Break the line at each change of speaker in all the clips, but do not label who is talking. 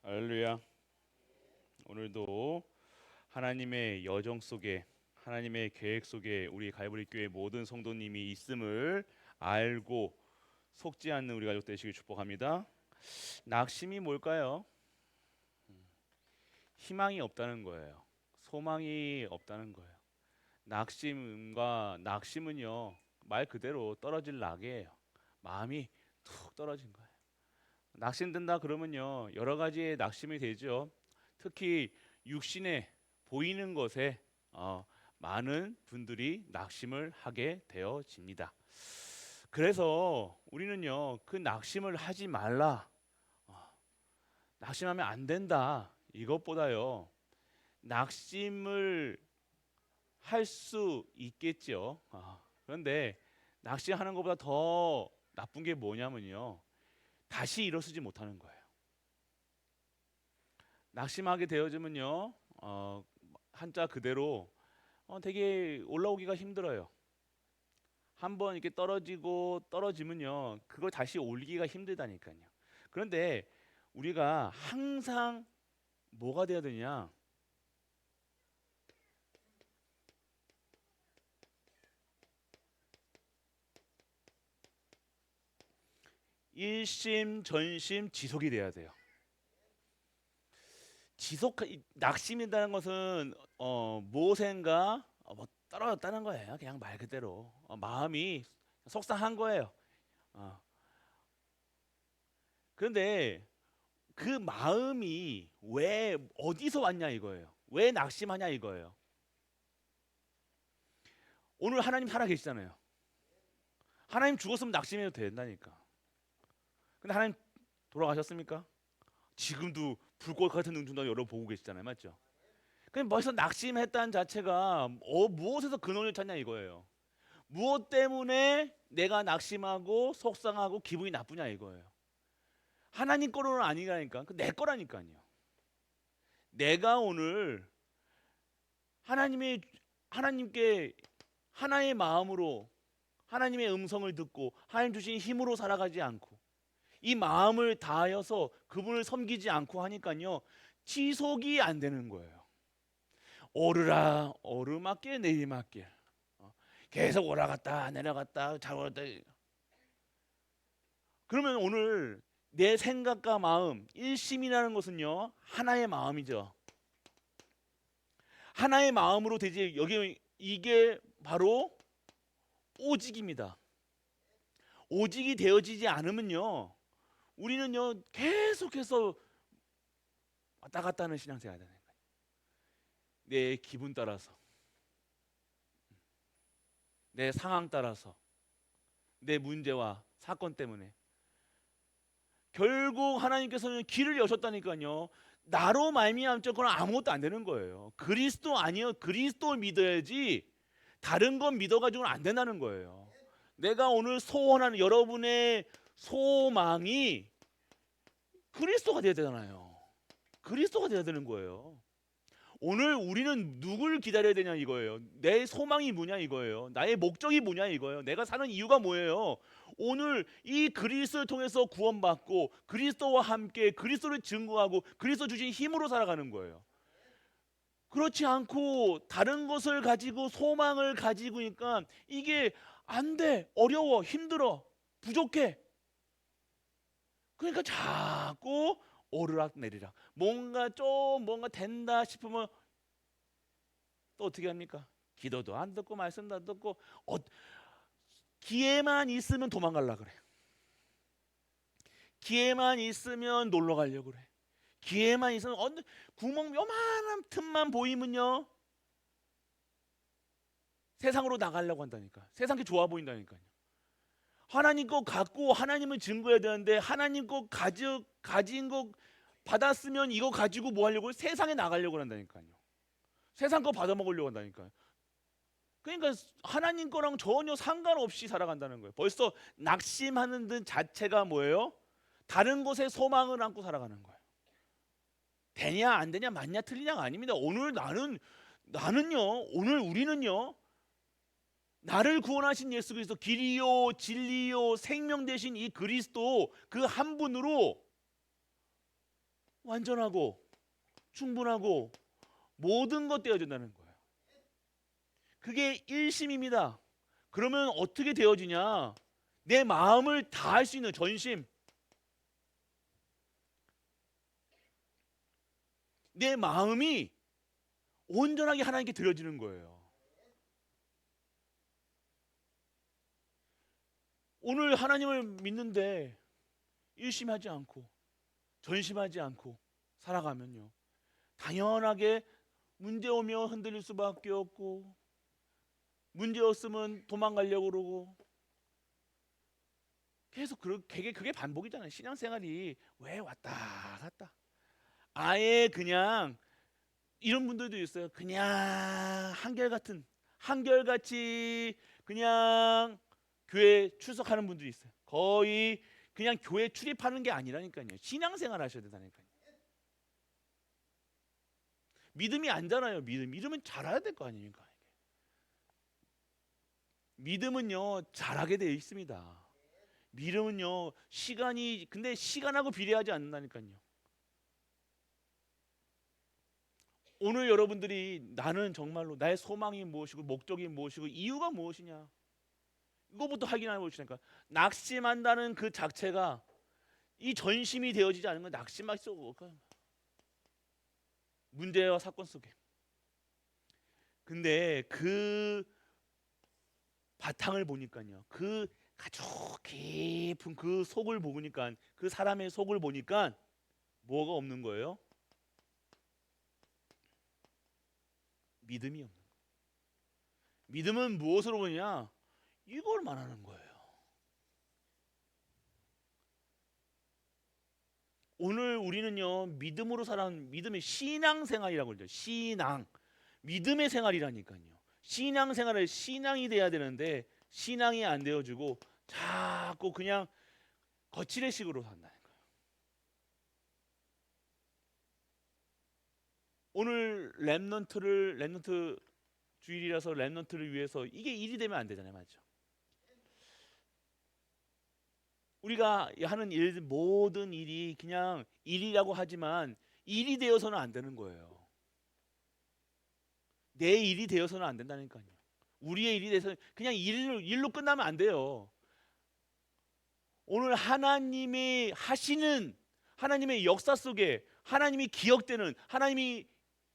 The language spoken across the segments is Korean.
할렐루야. 오늘도 하나님의 여정 속에, 하나님의 계획 속에 우리 갈보리 교회 모든 성도님이 있음을 알고 속지 않는 우리 가족 되시길 축복합니다. 낙심이 뭘까요? 희망이 없다는 거예요. 소망이 없다는 거예요. 낙심은요, 말 그대로 떨어질 낙이에요. 마음이 툭 떨어진 거예요. 낙심된다 그러면요, 여러 가지의 낙심이 되죠. 특히 육신에 보이는 것에 많은 분들이 낙심을 하게 되어집니다. 그래서 우리는요, 그 낙심을 하지 말라, 낙심하면 안 된다, 이것보다요, 낙심을 할 수 있겠죠. 그런데 낙심하는 것보다 더 나쁜 게 뭐냐면요, 다시 일어서지 못하는 거예요. 낙심하게 되어지면요, 한자 그대로 되게 올라오기가 힘들어요. 한번 이렇게 떨어지면요, 그걸 다시 올리기가 힘들다니까요. 그런데 우리가 항상 뭐가 되어야 되냐? 일심전심 지속이 돼야 돼요. 낙심이라는 것은 무엇인가 뭐 떨어졌다는 거예요. 그냥 말 그대로 마음이 속상한 거예요. 어. 그런데 그 마음이 왜 어디서 왔냐 이거예요. 왜 낙심하냐 이거예요. 오늘 하나님 살아 계시잖아요. 하나님 죽었으면 낙심해도 된다니까. 근데 하나님 돌아가셨습니까? 지금도 불꽃 같은 능중도 여러분 보고 계시잖아요. 맞죠? 그럼 벌써 낙심했다는 자체가 무엇에서 근원을 찾냐 이거예요. 무엇 때문에 내가 낙심하고 속상하고 기분이 나쁘냐 이거예요. 하나님 거로는 아니라니까. 내 거라니까요. 내가 오늘 하나님께 하나의 마음으로 하나님의 음성을 듣고 하나님 주신 힘으로 살아가지 않고 이 마음을 다하여서 그분을 섬기지 않고 하니까요, 지속이 안 되는 거예요. 오르라 오르막길 내리막길, 계속 올라갔다 내려갔다 잘 올랐다. 그러면 오늘 내 생각과 마음, 일심이라는 것은요, 하나의 마음이죠. 하나의 마음으로 되지. 여기 이게 바로 오직입니다. 오직이 되어지지 않으면요, 우리는요 계속해서 왔다 갔다 하는 신앙생활 하잖아요. 내 기분 따라서, 내 상황 따라서, 내 문제와 사건 때문에 결국 하나님께서는 길을 여셨다니까요. 나로 말미암자고는 아무것도 안 되는 거예요. 그리스도 아니요, 그리스도 믿어야지 다른 건 믿어가지고는 안 된다는 거예요. 내가 오늘 소원하는 여러분의 소망이 그리스도가 돼야 되잖아요. 그리스도가 돼야 되는 거예요. 오늘 우리는 누굴 기다려야 되냐 이거예요. 내 소망이 뭐냐 이거예요. 나의 목적이 뭐냐 이거예요. 내가 사는 이유가 뭐예요. 오늘 이 그리스도를 통해서 구원받고 그리스도와 함께 그리스도를 증거하고 그리스도 주신 힘으로 살아가는 거예요. 그렇지 않고 다른 것을 가지고 소망을 가지고니까 이게 안 돼, 어려워, 힘들어, 부족해. 그러니까 자꾸 오르락 내리락. 뭔가 된다 싶으면 또 어떻게 합니까? 기도도 안 듣고 말씀도 안 듣고 기회만 있으면 도망가려 그래. 기회만 있으면 놀러 가려고 그래. 기회만 있으면 구멍 요만한 틈만 보이면요, 세상으로 나가려고 한다니까. 세상이 좋아 보인다니까요. 하나님 거 갖고 하나님을 증거해야 되는데 하나님 거 가진 거 받았으면 이거 가지고 뭐 하려고 세상에 나가려고 한다니까요. 세상 거 받아 먹으려고 한다니까요. 그러니까 하나님 거랑 전혀 상관없이 살아간다는 거예요. 벌써 낙심하는 듯 자체가 뭐예요? 다른 곳에 소망을 안고 살아가는 거예요. 되냐 안 되냐 맞냐 틀리냐가 아닙니다. 오늘 나는요, 오늘 우리는요, 나를 구원하신 예수 그리스도, 길이요 진리요 생명 되신 이 그리스도 그 한 분으로 완전하고 충분하고 모든 것 되어진다는 거예요. 그게 일심입니다. 그러면 어떻게 되어지냐? 내 마음을 다할 수 있는 전심, 내 마음이 온전하게 하나님께 드려지는 거예요. 오늘 하나님을 믿는데 일심하지 않고 전심하지 않고 살아가면요, 당연하게 문제 오면 흔들릴 수밖에 없고, 문제 없으면 도망가려고 그러고, 계속 그게 반복이잖아요. 신앙생활이 왜 왔다 갔다. 아예 그냥 이런 분들도 있어요. 그냥 한결같이 그냥 교회 출석하는 분들이 있어요. 거의 그냥 교회 출입하는 게 아니라니까요. 신앙생활 하셔야 된다니까요. 믿음이 아니잖아요. 믿음은 잘해야 될 거 아닙니까? 믿음은요, 잘하게 되어 있습니다. 믿음은요, 근데 시간하고 비례하지 않는다니까요. 오늘 여러분들이 나는 정말로 나의 소망이 무엇이고 목적이 무엇이고 이유가 무엇이냐, 이거부터 확인해 보시니까, 낙심한다는 그 자체가 이 전심이 되어지지 않으면 낙심할 수 없고, 문제와 사건 속에. 근데 그 바탕을 보니까요, 그 아주 깊은 그 속을 보니까, 그 사람의 속을 보니까 뭐가 없는 거예요? 믿음이 없는 거예요. 믿음은 무엇으로 보냐? 이걸 말하는 거예요. 오늘 우리는요, 믿음으로 살아가는 믿음의 신앙생활이라고 그러죠. 신앙, 믿음의 생활이라니까요. 신앙생활을 신앙이 돼야 되는데 신앙이 안 되어지고 자꾸 그냥 거칠의식으로 산다는 거예요. 오늘 렘넌트 주일이라서 렘넌트를 위해서 이게 일이 되면 안 되잖아요, 맞죠? 우리가 하는 모든 일이 그냥 일이라고 하지만 일이 되어서는 안 되는 거예요. 내 일이 되어서는 안 된다니까요. 우리의 일이 돼서 그냥 일로 끝나면 안 돼요. 오늘 하나님이 하시는, 하나님의 역사 속에 하나님이 기억되는, 하나님이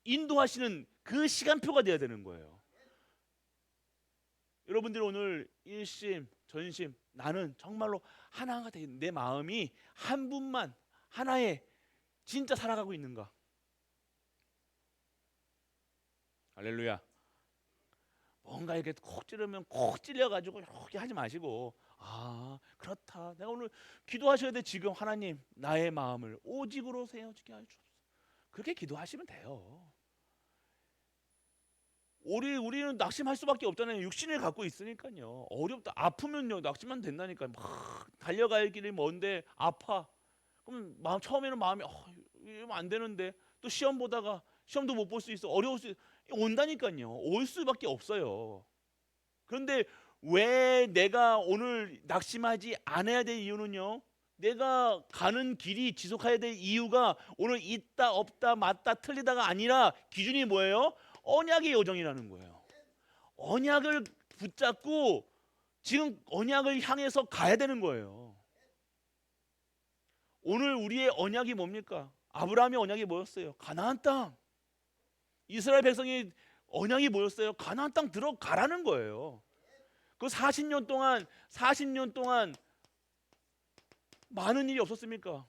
인도하시는 그 시간표가 돼야 되는 거예요. 여러분들 오늘 일심 전심, 나는 정말로 하나가 돼, 내 마음이 한 분만, 하나에 진짜 살아가고 있는가? 할렐루야. 뭔가 이렇게 콕 찌르면 콕 찔려가지고 이렇게 하지 마시고, 아 그렇다, 내가 오늘 기도하셔야 돼. 지금 하나님, 나의 마음을 오직으로 세워지게 하여 주옵소서. 그렇게 기도하시면 돼요. 우리는 낙심할 수밖에 없잖아요. 육신을 갖고 있으니까요. 어렵다. 아프면요, 낙심만 된다니까요. 막 달려갈 길이 먼데 아파. 그럼 처음에는 마음이 이러면 안 되는데, 또 시험 보다가 시험도 못 볼 수 있어. 어려울 수 온다니까요. 올 수밖에 없어요. 그런데 왜 내가 오늘 낙심하지 않아야 될 이유는요, 내가 가는 길이 지속해야 될 이유가 오늘 있다 없다 맞다 틀리다가 아니라 기준이 뭐예요? 언약의 여정이라는 거예요. 언약을 붙잡고 지금 언약을 향해서 가야 되는 거예요. 오늘 우리의 언약이 뭡니까? 아브라함의 언약이 뭐였어요? 가나안 땅. 이스라엘 백성의 언약이 뭐였어요? 가나안 땅 들어가라는 거예요. 그 40년 동안 많은 일이 없었습니까?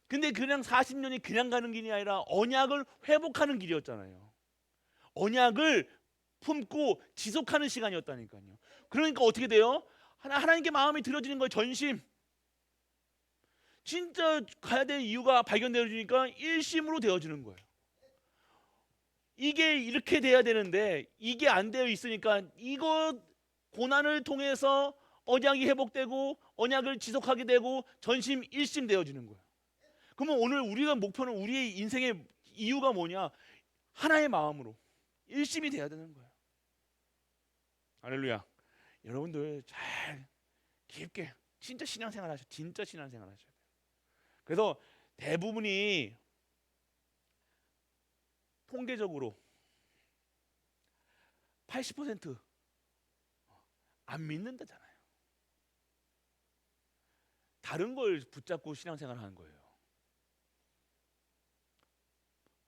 근데 그냥 40년이 그냥 가는 길이 아니라 언약을 회복하는 길이었잖아요. 언약을 품고 지속하는 시간이었다니까요. 그러니까 어떻게 돼요? 하나님께 마음이 들어지는 거예요. 전심. 진짜 가야 될 이유가 발견되어지니까 일심으로 되어지는 거예요. 이게 이렇게 돼야 되는데 이게 안 되어 있으니까, 이거 고난을 통해서 언약이 회복되고 언약을 지속하게 되고 전심 일심 되어지는 거예요. 그러면 오늘 우리가 목표는, 우리의 인생의 이유가 뭐냐? 하나의 마음으로 일심이 돼야 되는 거예요. 할렐루야. 여러분들 잘 깊게 진짜 신앙생활 하셔야 돼요. 그래서 대부분이 통계적으로 80%안 믿는다잖아요. 다른 걸 붙잡고 신앙생활 하는 거예요.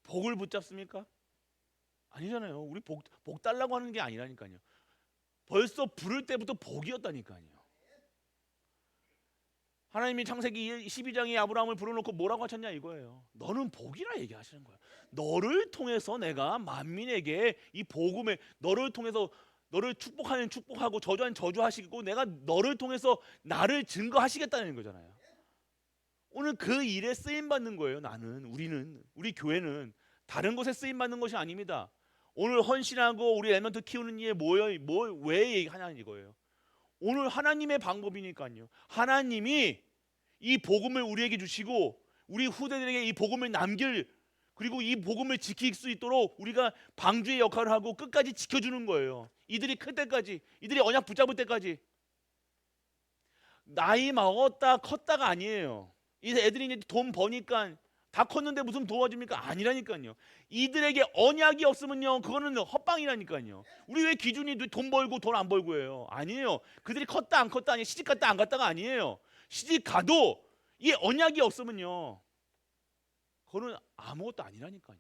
복을 붙잡습니까? 아니잖아요. 우리 복 달라고 하는 게 아니라니까요. 벌써 부를 때부터 복이었다니까요. 하나님이 창세기 12장에 아브라함을 불러놓고 뭐라고 하셨냐 이거예요. 너는 복이라 얘기하시는 거예요. 너를 통해서 내가 만민에게 이 복음에 너를 통해서 너를 축복하는 축복하고 저주하는 저주하시고 내가 너를 통해서 나를 증거하시겠다는 거잖아요. 오늘 그 일에 쓰임 받는 거예요. 우리 교회는 다른 곳에 쓰임 받는 것이 아닙니다. 오늘 헌신하고 우리 엘멘트 키우는 일에 왜 얘기하냐는 이거예요. 오늘 하나님의 방법이니까요. 하나님이 이 복음을 우리에게 주시고 우리 후대들에게 이 복음을 그리고 이 복음을 지킬 수 있도록 우리가 방주의 역할을 하고 끝까지 지켜주는 거예요. 이들이 클 때까지, 이들이 언약 붙잡을 때까지. 나이 먹었다 컸다가 아니에요. 이 애들이 이제 돈 버니까 다 컸는데 무슨 도와줍니까? 아니라니까요. 이들에게 언약이 없으면요, 그거는 헛방이라니까요. 우리 왜 기준이 돈 벌고 돈 안 벌고예요? 아니에요. 그들이 컸다 안 컸다 아니에요. 시집 갔다 안 갔다가 아니에요. 시집 가도 이 언약이 없으면요, 그거는 아무것도 아니라니까요.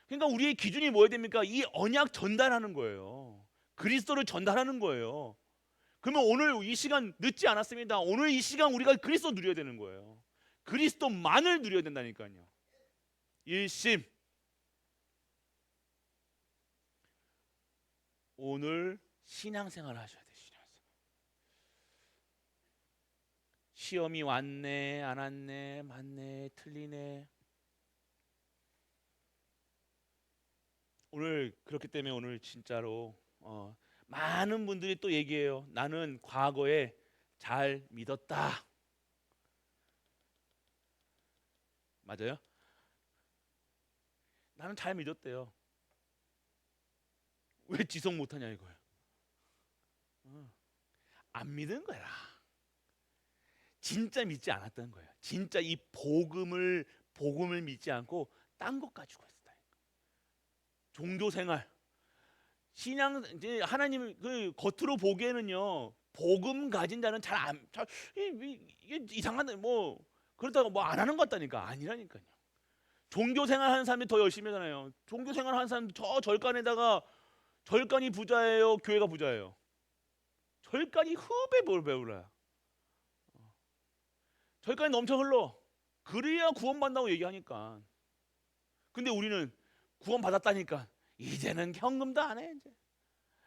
그러니까 우리의 기준이 뭐야 됩니까? 이 언약 전달하는 거예요. 그리스도를 전달하는 거예요. 그러면 오늘 이 시간 늦지 않았습니다. 오늘 이 시간 우리가 그리스도 누려야 되는 거예요. 그리스도만을 누려야 된다니까요. 일심. 오늘 신앙생활 하셔야 돼요. 신앙생활. 시험이 왔네 안 왔네 맞네 틀리네. 오늘 그렇기 때문에 오늘 진짜로 많은 분들이 또 얘기해요. 나는 과거에 잘 믿었다. 맞아요? 나는 잘 믿었대요. 왜 지속 못하냐 이거예요. 안 믿은 거야. 진짜 믿지 않았던 거예요. 진짜 이 복음을 믿지 않고 딴 것 가지고 있었다. 종교 생활, 신앙 이제 하나님 그 겉으로 보기에는요 복음 가진 자는 이게 이상한데 뭐 그렇다고 뭐 안 하는 것 같다니까 아니라니까요. 종교 생활 하는 사람이 더 열심히 하잖아요. 종교 생활 하는 사람 저 절간에다가 절간이 부자예요, 교회가 부자예요. 절간이 흡에 뭘 배우라. 절간이 넘쳐 흘러. 그래야 구원받는다고 얘기하니까. 근데 우리는 구원 받았다니까 이제는 현금도 안 해. 이제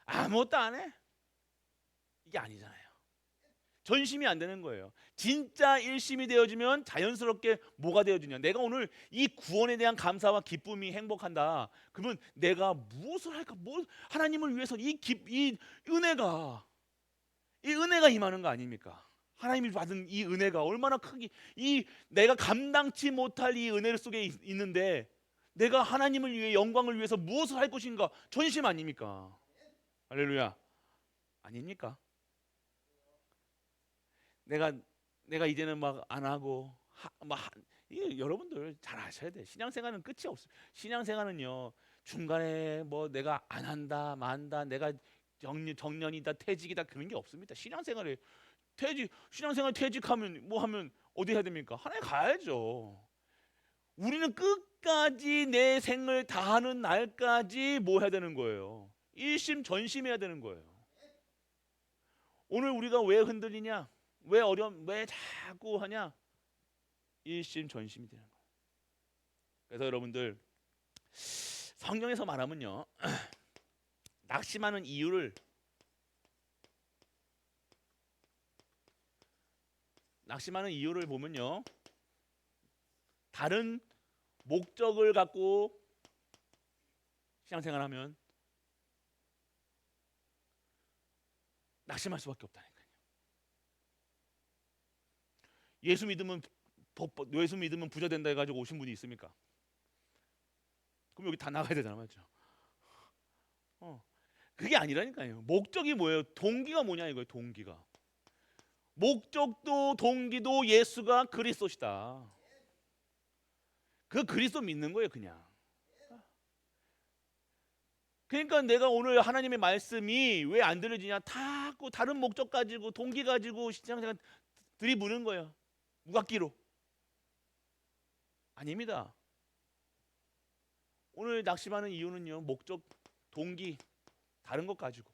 아무것도 안 해. 이게 아니잖아요. 전심이 안 되는 거예요. 진짜 일심이 되어지면 자연스럽게 뭐가 되어지냐. 내가 오늘 이 구원에 대한 감사와 기쁨이 행복한다. 그러면 내가 무엇을 할까? 하나님을 위해서 이 은혜가 임하는 거 아닙니까? 하나님이 받은 이 은혜가 얼마나 크기, 이 내가 감당치 못할 이 은혜 속에 있는데 내가 하나님을 위해 영광을 위해서 무엇을 할 것인가? 전심 아닙니까? 할렐루야. 아닙니까? 내가 이제는 막 안 하고 여러분들 잘 아셔야 돼. 신앙생활은 끝이 없어. 신앙생활은요 중간에 뭐 내가 안 한다 만다 내가 정년이다 퇴직이다 그런 게 없습니다. 신앙생활 퇴직하면 뭐 하면 어디 해야 됩니까? 하나님 가야죠. 우리는 끝까지 내 생을 다하는 날까지 뭐 해야 되는 거예요? 일심 전심해야 되는 거예요. 오늘 우리가 왜 흔들리냐? 왜 자꾸 하냐? 일심 전심이 되는 거예요. 그래서 여러분들 성경에서 말하면요 낙심하는 이유를 보면요 다른 목적을 갖고 신앙생활하면 낙심할 수밖에 없다니까요. 예수 믿으면 부자 된다 해가지고 오신 분이 있습니까? 그럼 여기 다 나가야 되잖아, 맞죠? 그게 아니라니까요. 목적이 뭐예요? 동기가 뭐냐 이거예요. 동기가 목적도 동기도 예수가 그리스도시다. 그 그리스도 믿는 거예요, 그냥. 그러니까 내가 오늘 하나님의 말씀이 왜 안 들려지냐? 자꾸 다른 목적 가지고 동기 가지고 신앙생활 들이부는 거예요. 무각기로. 아닙니다. 오늘 낙심하는 이유는요, 목적, 동기, 다른 것 가지고,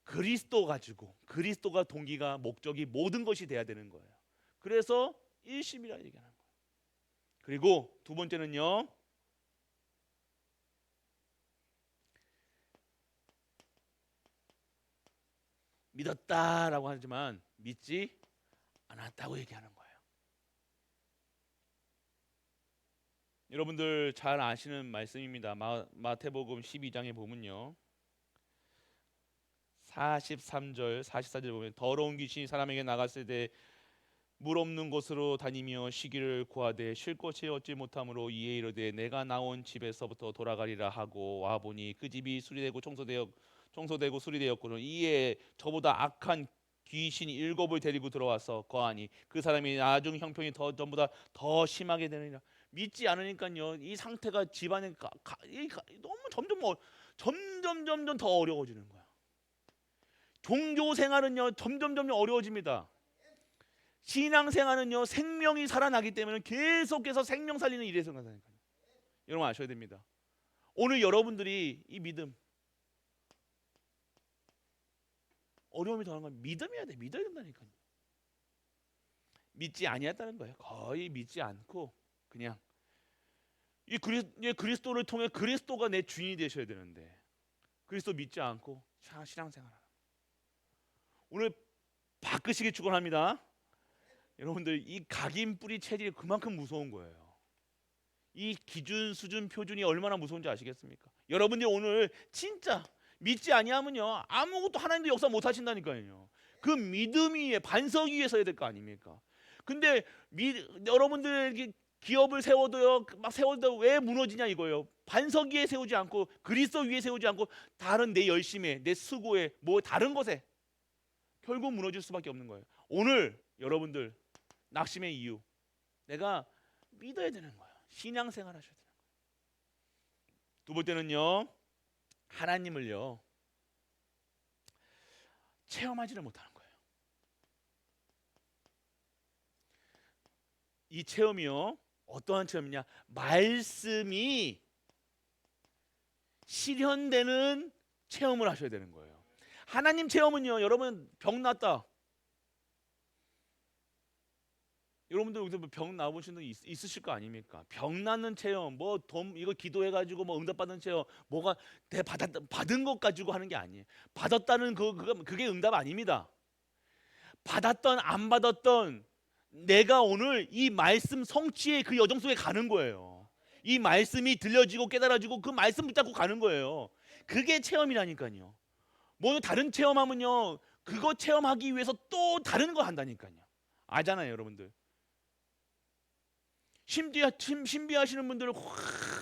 그리스도 가지고, 그리스도가 동기가 목적이 모든 것이 돼야 되는 거예요. 그래서 일심이라 얘기하는 거예요. 그리고 두 번째는요, 믿었다라고 하지만 믿지 않았다고 얘기하는 거예요. 여러분들 잘 아시는 말씀입니다. 마태복음 12장에 보면요, 43절 44절 보면 더러운 귀신이 사람에게 나갔을 때 물 없는 곳으로 다니며 쉬기를 구하되 쉴 곳이 얻지 못함으로 이에 이르되 내가 나온 집에서부터 돌아가리라 하고 와보니 그 집이 수리되고 청소되고 수리되었거늘 이에 저보다 악한 귀신이 7을 데리고 들어와서 거하니 그 사람이 나중 형편이 전보다 더 심하게 되느니라. 믿지 않으니까요, 이 상태가 집안에 너무 점점 더 어려워지는 거야. 종교 생활은요 점점 어려워집니다. 신앙생활은요 생명이 살아나기 때문에 계속해서 생명 살리는 일에 생각하니까요. 여러분 아셔야 됩니다. 오늘 여러분들이 이 믿음, 어려움이 더한 건 믿음이어야 돼. 믿어야 된다니까요. 믿지 아니했다는 거예요. 거의 믿지 않고 그냥 이 그리스도를 통해 그리스도가 내 주인이 되셔야 되는데 그리스도 믿지 않고 신앙생활하라. 오늘 바꾸시기 축원합니다. 여러분들 이 각인 뿌리 체질이 그만큼 무서운 거예요. 이 기준, 수준, 표준이 얼마나 무서운지 아시겠습니까? 여러분들이 오늘 진짜 믿지 아니하면요 아무것도 하나님도 역사 못 하신다니까요. 그 믿음 위에 반석 위에 서야 될 거 아닙니까? 근데 여러분들 기업을 세워도요 막 세워도 왜 무너지냐 이거예요. 반석 위에 세우지 않고 그리스도 위에 세우지 않고 다른 내 열심에 내 수고에 뭐 다른 것에 결국 무너질 수밖에 없는 거예요. 오늘 여러분들 낙심의 이유, 내가 믿어야 되는 거예요. 신앙생활 하셔야 되는 거예요. 두 번째는요, 하나님을요 체험하지를 못하는 거예요. 이 체험이요 어떠한 체험이냐? 말씀이 실현되는 체험을 하셔야 되는 거예요. 하나님 체험은요, 여러분 병 났다. 여러분들 여기서 병 나보신 분 있으실 거 아닙니까? 병 낫는 체험, 뭐 이거 기도해가지고 뭐 응답받은 체험, 뭐가 받은 것 가지고 하는 게 아니에요. 받았다는 그게 응답 아닙니다. 받았던 안 받았던 내가 오늘 이 말씀 성취의 그 여정 속에 가는 거예요. 이 말씀이 들려지고 깨달아지고 그 말씀 붙잡고 가는 거예요. 그게 체험이라니까요. 뭐 다른 체험하면요, 그거 체험하기 위해서 또 다른 거 한다니까요. 아잖아요, 여러분들. 신비하시는 분들은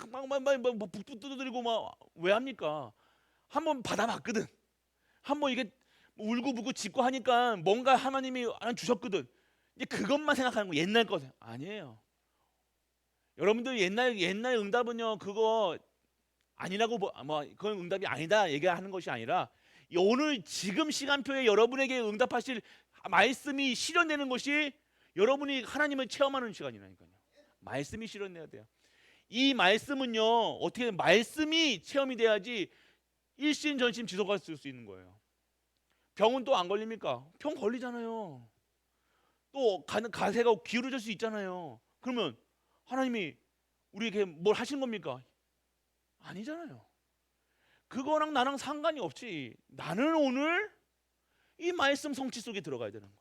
막막 북도 두드리고 막 왜 합니까? 한번 받아봤거든. 한번 이게 울고불고 짖고 하니까 뭔가 하나님이 주셨거든. 이제 그것만 생각하는 거 옛날 거 아니에요. 여러분들 옛날 응답은요 그거 아니라고 뭐 그건 응답이 아니다 얘기하는 것이 아니라 오늘 지금 시간표에 여러분에게 응답하실 말씀이 실현되는 것이 여러분이 하나님을 체험하는 시간이라니까요. 말씀이 실현돼야 돼요. 이 말씀은요 어떻게 말씀이 체험이 돼야지 일심전심 지속할 수 있는 거예요. 병은 또 안 걸립니까? 병 걸리잖아요. 또 가세가 기울어질 수 있잖아요. 그러면 하나님이 우리에게 뭘 하신 겁니까? 아니잖아요. 그거랑 나랑 상관이 없지. 나는 오늘 이 말씀 성취 속에 들어가야 되는 거예요.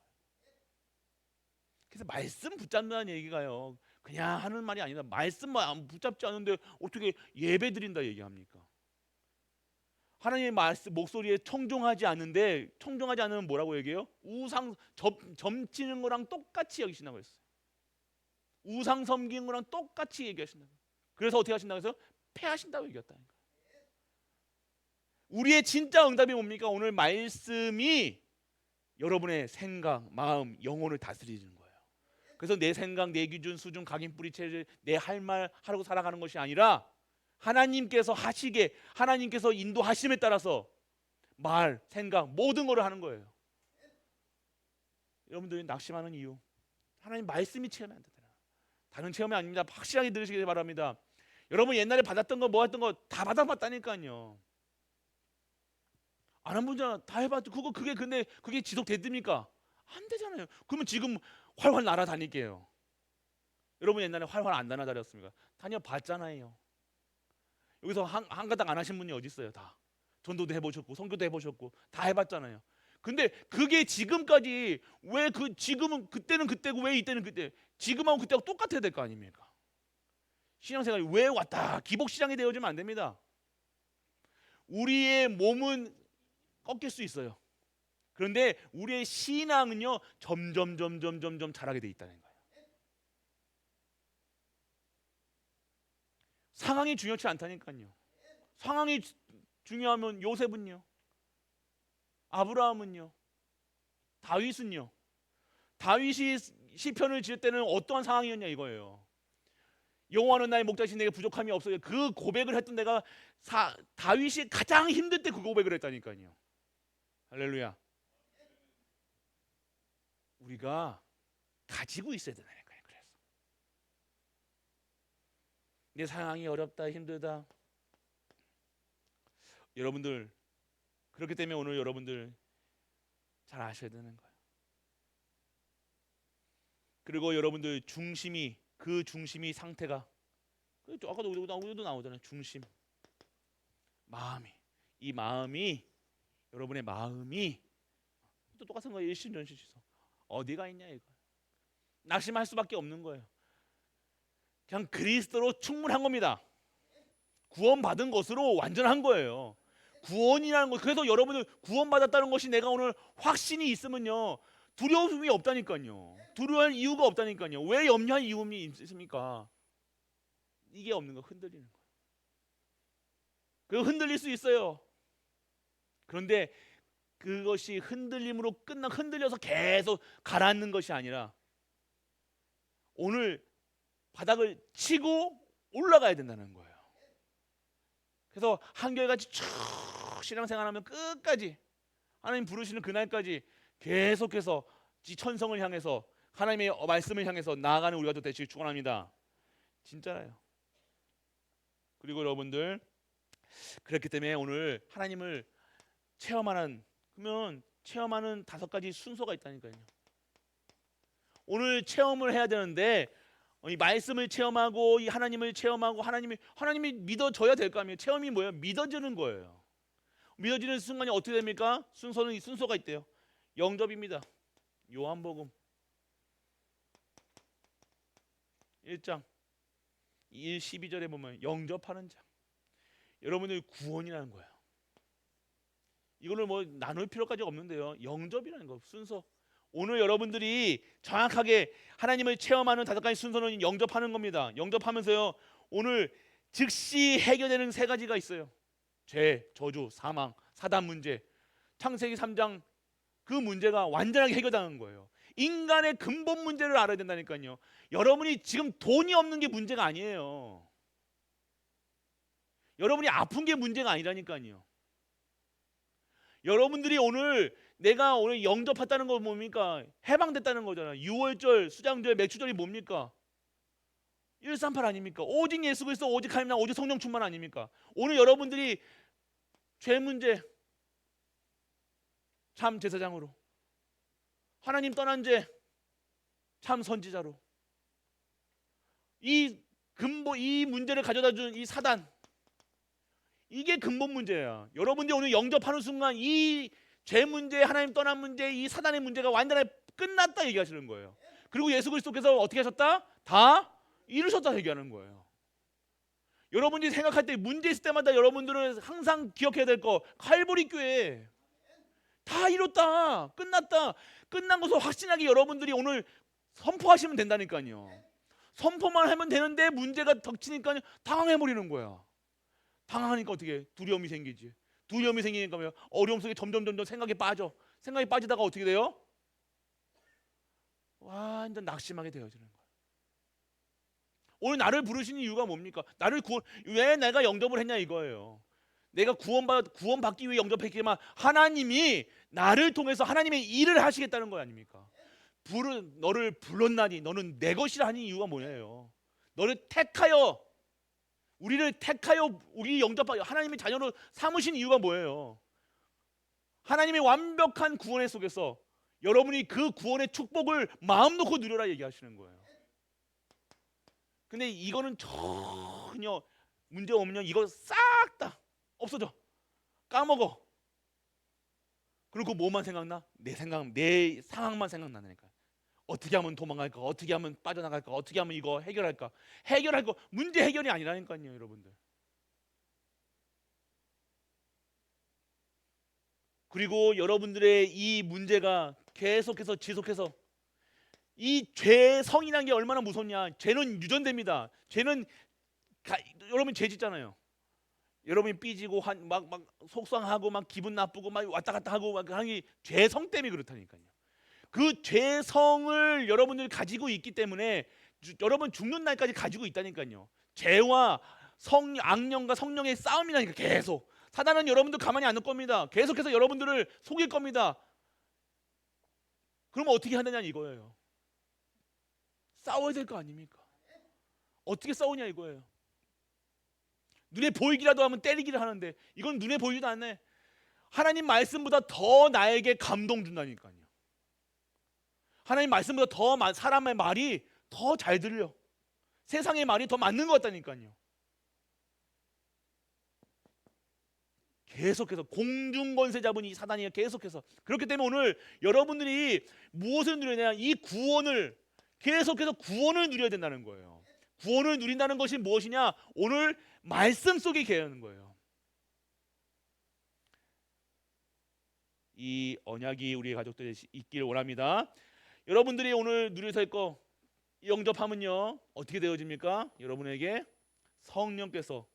그래서 말씀 붙잡는다는 얘기가요 그냥 하는 말이 아니라 말씀만 붙잡지 않는데 어떻게 예배 드린다 얘기합니까? 하나님의 말씀 목소리에 청종하지 않는데 청종하지 않으면 뭐라고 얘기해요? 우상 점치는 거랑 똑같이 여기신다고 했어요. 우상 섬기는 거랑 똑같이 얘기하신다고. 그래서 어떻게 하신다고 해서 패하신다고 얘기했다는 거예요. 우리의 진짜 응답이 뭡니까? 오늘 말씀이 여러분의 생각, 마음, 영혼을 다스리는 거예요. 그래서 내 생각, 내 기준, 수준, 각인, 뿌리, 체질, 내 할 말 하라고 살아가는 것이 아니라 하나님께서 하시게, 하나님께서 인도하심에 따라서 말, 생각, 모든 것을 하는 거예요. 여러분들이 낙심하는 이유, 하나님 말씀이 체험이 안 되더라. 다른 체험이 아닙니다. 확실하게 들으시길 바랍니다. 여러분 옛날에 받았던 거, 뭐 했던 거 다 받아봤다니까요. 안 한 분자 다 해봤죠. 근데 그게 지속됩니까? 안 되잖아요. 그러면 지금 활활 날아다닐게요. 여러분 옛날에 활활 안 날아다녔습니까? 다녀봤잖아요. 여기서 한 가닥 안 하신 분이 어디 있어요? 다 전도도 해보셨고 선교도 해보셨고 다 해봤잖아요. 근데 그게 지금까지 왜 지금은 그때는 그때고 왜 이때는 그때, 지금하고 그때하고 똑같아야 될 거 아닙니까? 신앙생활이 왜 왔다 기복신앙이 되어지면 안 됩니다. 우리의 몸은 꺾일 수 있어요. 그런데 우리의 신앙은요 점점 자라게 돼 있다는 거예요. 상황이 중요치 않다니까요. 상황이 중요하면 요셉은요, 아브라함은요, 다윗은요. 다윗이 시편을 지을 때는 어떠한 상황이었냐 이거예요. 여호와는 나의 목자신 내게 부족함이 없어요. 그 고백을 했던 내가 다윗이 가장 힘들 때 그 고백을 했다니까요. 할렐루야. 우리가 가지고 있어야 된다니까요. 그래서 내 상황이 어렵다 힘들다, 여러분들 그렇기 때문에 오늘 여러분들 잘 아셔야 되는 거예요. 그리고 여러분들 그 중심이 상태가, 아까도 우리도 나오잖아요. 중심, 이 마음이 여러분의 마음이 또 똑같은 거예요. 일신전시서 어디가 있냐 이거. 낙심할 수밖에 없는 거예요. 그냥 그리스도로 충분한 겁니다. 구원받은 것으로 완전한 거예요. 구원이라는 거. 그래서 여러분들 구원받았다는 것이 내가 오늘 확신이 있으면요 두려움이 없다니까요. 두려워할 이유가 없다니까요. 왜 염려할 이유가 있습니까? 이게 없는 거, 흔들리는 거. 그 흔들릴 수 있어요. 그런데 그것이 흔들림으로 흔들려서 계속 가라앉는 것이 아니라 오늘 바닥을 치고 올라가야 된다는 거예요. 그래서 한결같이 쭉 신앙생활하면 끝까지 하나님 부르시는 그날까지 계속해서 천성을 향해서 하나님의 말씀을 향해서 나아가는 우리가 또 되시길 축원합니다. 진짜예요. 그리고 여러분들 그렇기 때문에 오늘 하나님을 체험하는 5가지 순서가 있다니까요. 오늘 체험을 해야 되는데 이 말씀을 체험하고 이 하나님을 체험하고 하나님이 믿어져야 될 거 아니에요. 체험이 뭐예요? 믿어지는 거예요. 믿어지는 순간이 어떻게 됩니까? 순서가 있대요. 영접입니다. 요한복음 1장 12절에 보면 영접하는 자. 여러분들 구원이라는 거예요. 이거를 뭐 나눌 필요까지 없는데요. 영접이라는 거 순서. 오늘 여러분들이 정확하게 하나님을 체험하는 5가지 순서는 영접하는 겁니다. 영접하면서요 오늘 즉시 해결되는 3가지가 있어요. 죄, 저주, 사망, 사단 문제. 창세기 3장 그 문제가 완전하게 해결되는 거예요. 인간의 근본 문제를 알아야 된다니까요. 여러분이 지금 돈이 없는 게 문제가 아니에요. 여러분이 아픈 게 문제가 아니라니까요. 여러분들이 내가 오늘 영접했다는 건 뭡니까? 해방됐다는 거잖아요. 6월절, 수장절, 맥주절이 뭡니까? 138 아닙니까? 오직 예수 그리스도, 오직 하나님 나라, 오직 성령 충만 아닙니까? 오늘 여러분들이 죄 문제, 참 제사장으로, 하나님 떠난 죄, 참 선지자로, 이 문제를 가져다 준 이 사단, 이게 근본 문제야. 여러분들이 오늘 영접하는 순간 이 죄 문제, 하나님 떠난 문제, 이 사단의 문제가 완전히 끝났다 얘기하시는 거예요. 그리고 예수 그리스도께서 어떻게 하셨다? 다 이루셨다 얘기하는 거예요. 여러분들이 생각할 때 문제 있을 때마다 여러분들은 항상 기억해야 될 거, 칼보리 교회 다 이뤘다, 끝났다. 끝난 것을 확신하게 여러분들이 오늘 선포하시면 된다니까요. 선포만 하면 되는데 문제가 닥치니까 당황해버리는 거야. 당황하니까 어떻게 두려움이 생기지. 두려움이 생기니까 어려움 속에 점점 생각이 빠져. 생각이 빠지다가 어떻게 돼요? 완전 낙심하게 되어지는 거예요. 오늘 나를 부르신 이유가 뭡니까? 왜 내가 영접을 했냐 이거예요. 내가 구원받기 위해 영접했지만 하나님이 나를 통해서 하나님의 일을 하시겠다는 거 아닙니까? 너를 불렀나니 너는 내 것이라 하는 이유가 뭐예요? 우리를 택하여 우리 영접하여 하나님의 자녀로 삼으신 이유가 뭐예요? 하나님의 완벽한 구원 속에서 여러분이 그 구원의 축복을 마음 놓고 누려라 얘기하시는 거예요. 근데 이거는 전혀 문제 없으면 이거 싹 다 없어져. 까먹어. 그리고 뭐만 생각나? 내 상황만 생각나니까. 어떻게 하면 도망갈까? 어떻게 하면 빠져나갈까? 어떻게 하면 이거 해결할까? 해결할 거 문제 해결이 아니라니까요, 여러분들. 그리고 여러분들의 이 문제가 계속해서 지속해서 이 죄성이라는 게 얼마나 무섭냐. 죄는 유전됩니다. 여러분 죄 짓잖아요. 여러분이 삐지고 막 속상하고 막 기분 나쁘고 막 왔다 갔다 하고 막 하는 죄성 때문에 그렇다니까요. 그 죄성을 여러분들이 가지고 있기 때문에 여러분 죽는 날까지 가지고 있다니까요. 죄와 악령과 성령의 싸움이라니까. 계속 사단은 여러분들 가만히 안 둘 겁니다. 계속해서 여러분들을 속일 겁니다. 그러면 어떻게 하느냐 이거예요. 싸워야 될 거 아닙니까? 어떻게 싸우냐 이거예요. 눈에 보이기라도 하면 때리기를 하는데 이건 눈에 보이지도 않네. 하나님 말씀보다 더 나에게 감동 준다니까요. 하나님 말씀보다 더 사람의 말이 더 잘 들려. 세상의 말이 더 맞는 것 같다니까요. 계속해서 공중권세 잡은 이 사단이 계속해서. 그렇기 때문에 오늘 여러분들이 무엇을 누려야 되냐, 이 구원을 계속해서 구원을 누려야 된다는 거예요. 구원을 누린다는 것이 무엇이냐? 오늘 말씀 속에 계는 거예요. 이 언약이 우리 가족들이 있기를 원합니다. 여러분들이 오늘 누릴 거 영접하면요 어떻게 되어집니까? 여러분에게 성령께서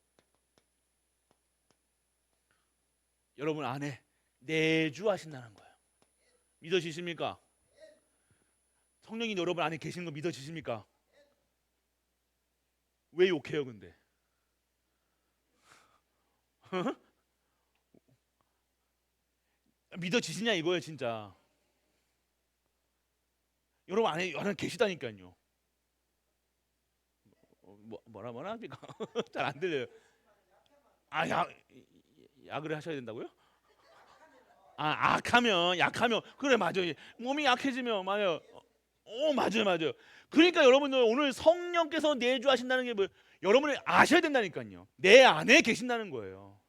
여러분 안에 내주하신다는 거예요. 믿어지십니까? 성령이 여러분 안에 계시는 거 믿어지십니까? 왜 욕해요 근데? 믿어지시냐 이거예요 진짜. 여러분 안에 계시다니까요. 뭐라 합니까? 잘 안 들려요. 약을 하셔야 된다고요? 약하면 그래 맞아요. 몸이 약해지면 맞아요. 맞아요. 그러니까 여러분들 오늘 성령께서 내주하신다는 게 뭐 여러분이 아셔야 된다니까요. 내 안에 계신다는 거예요.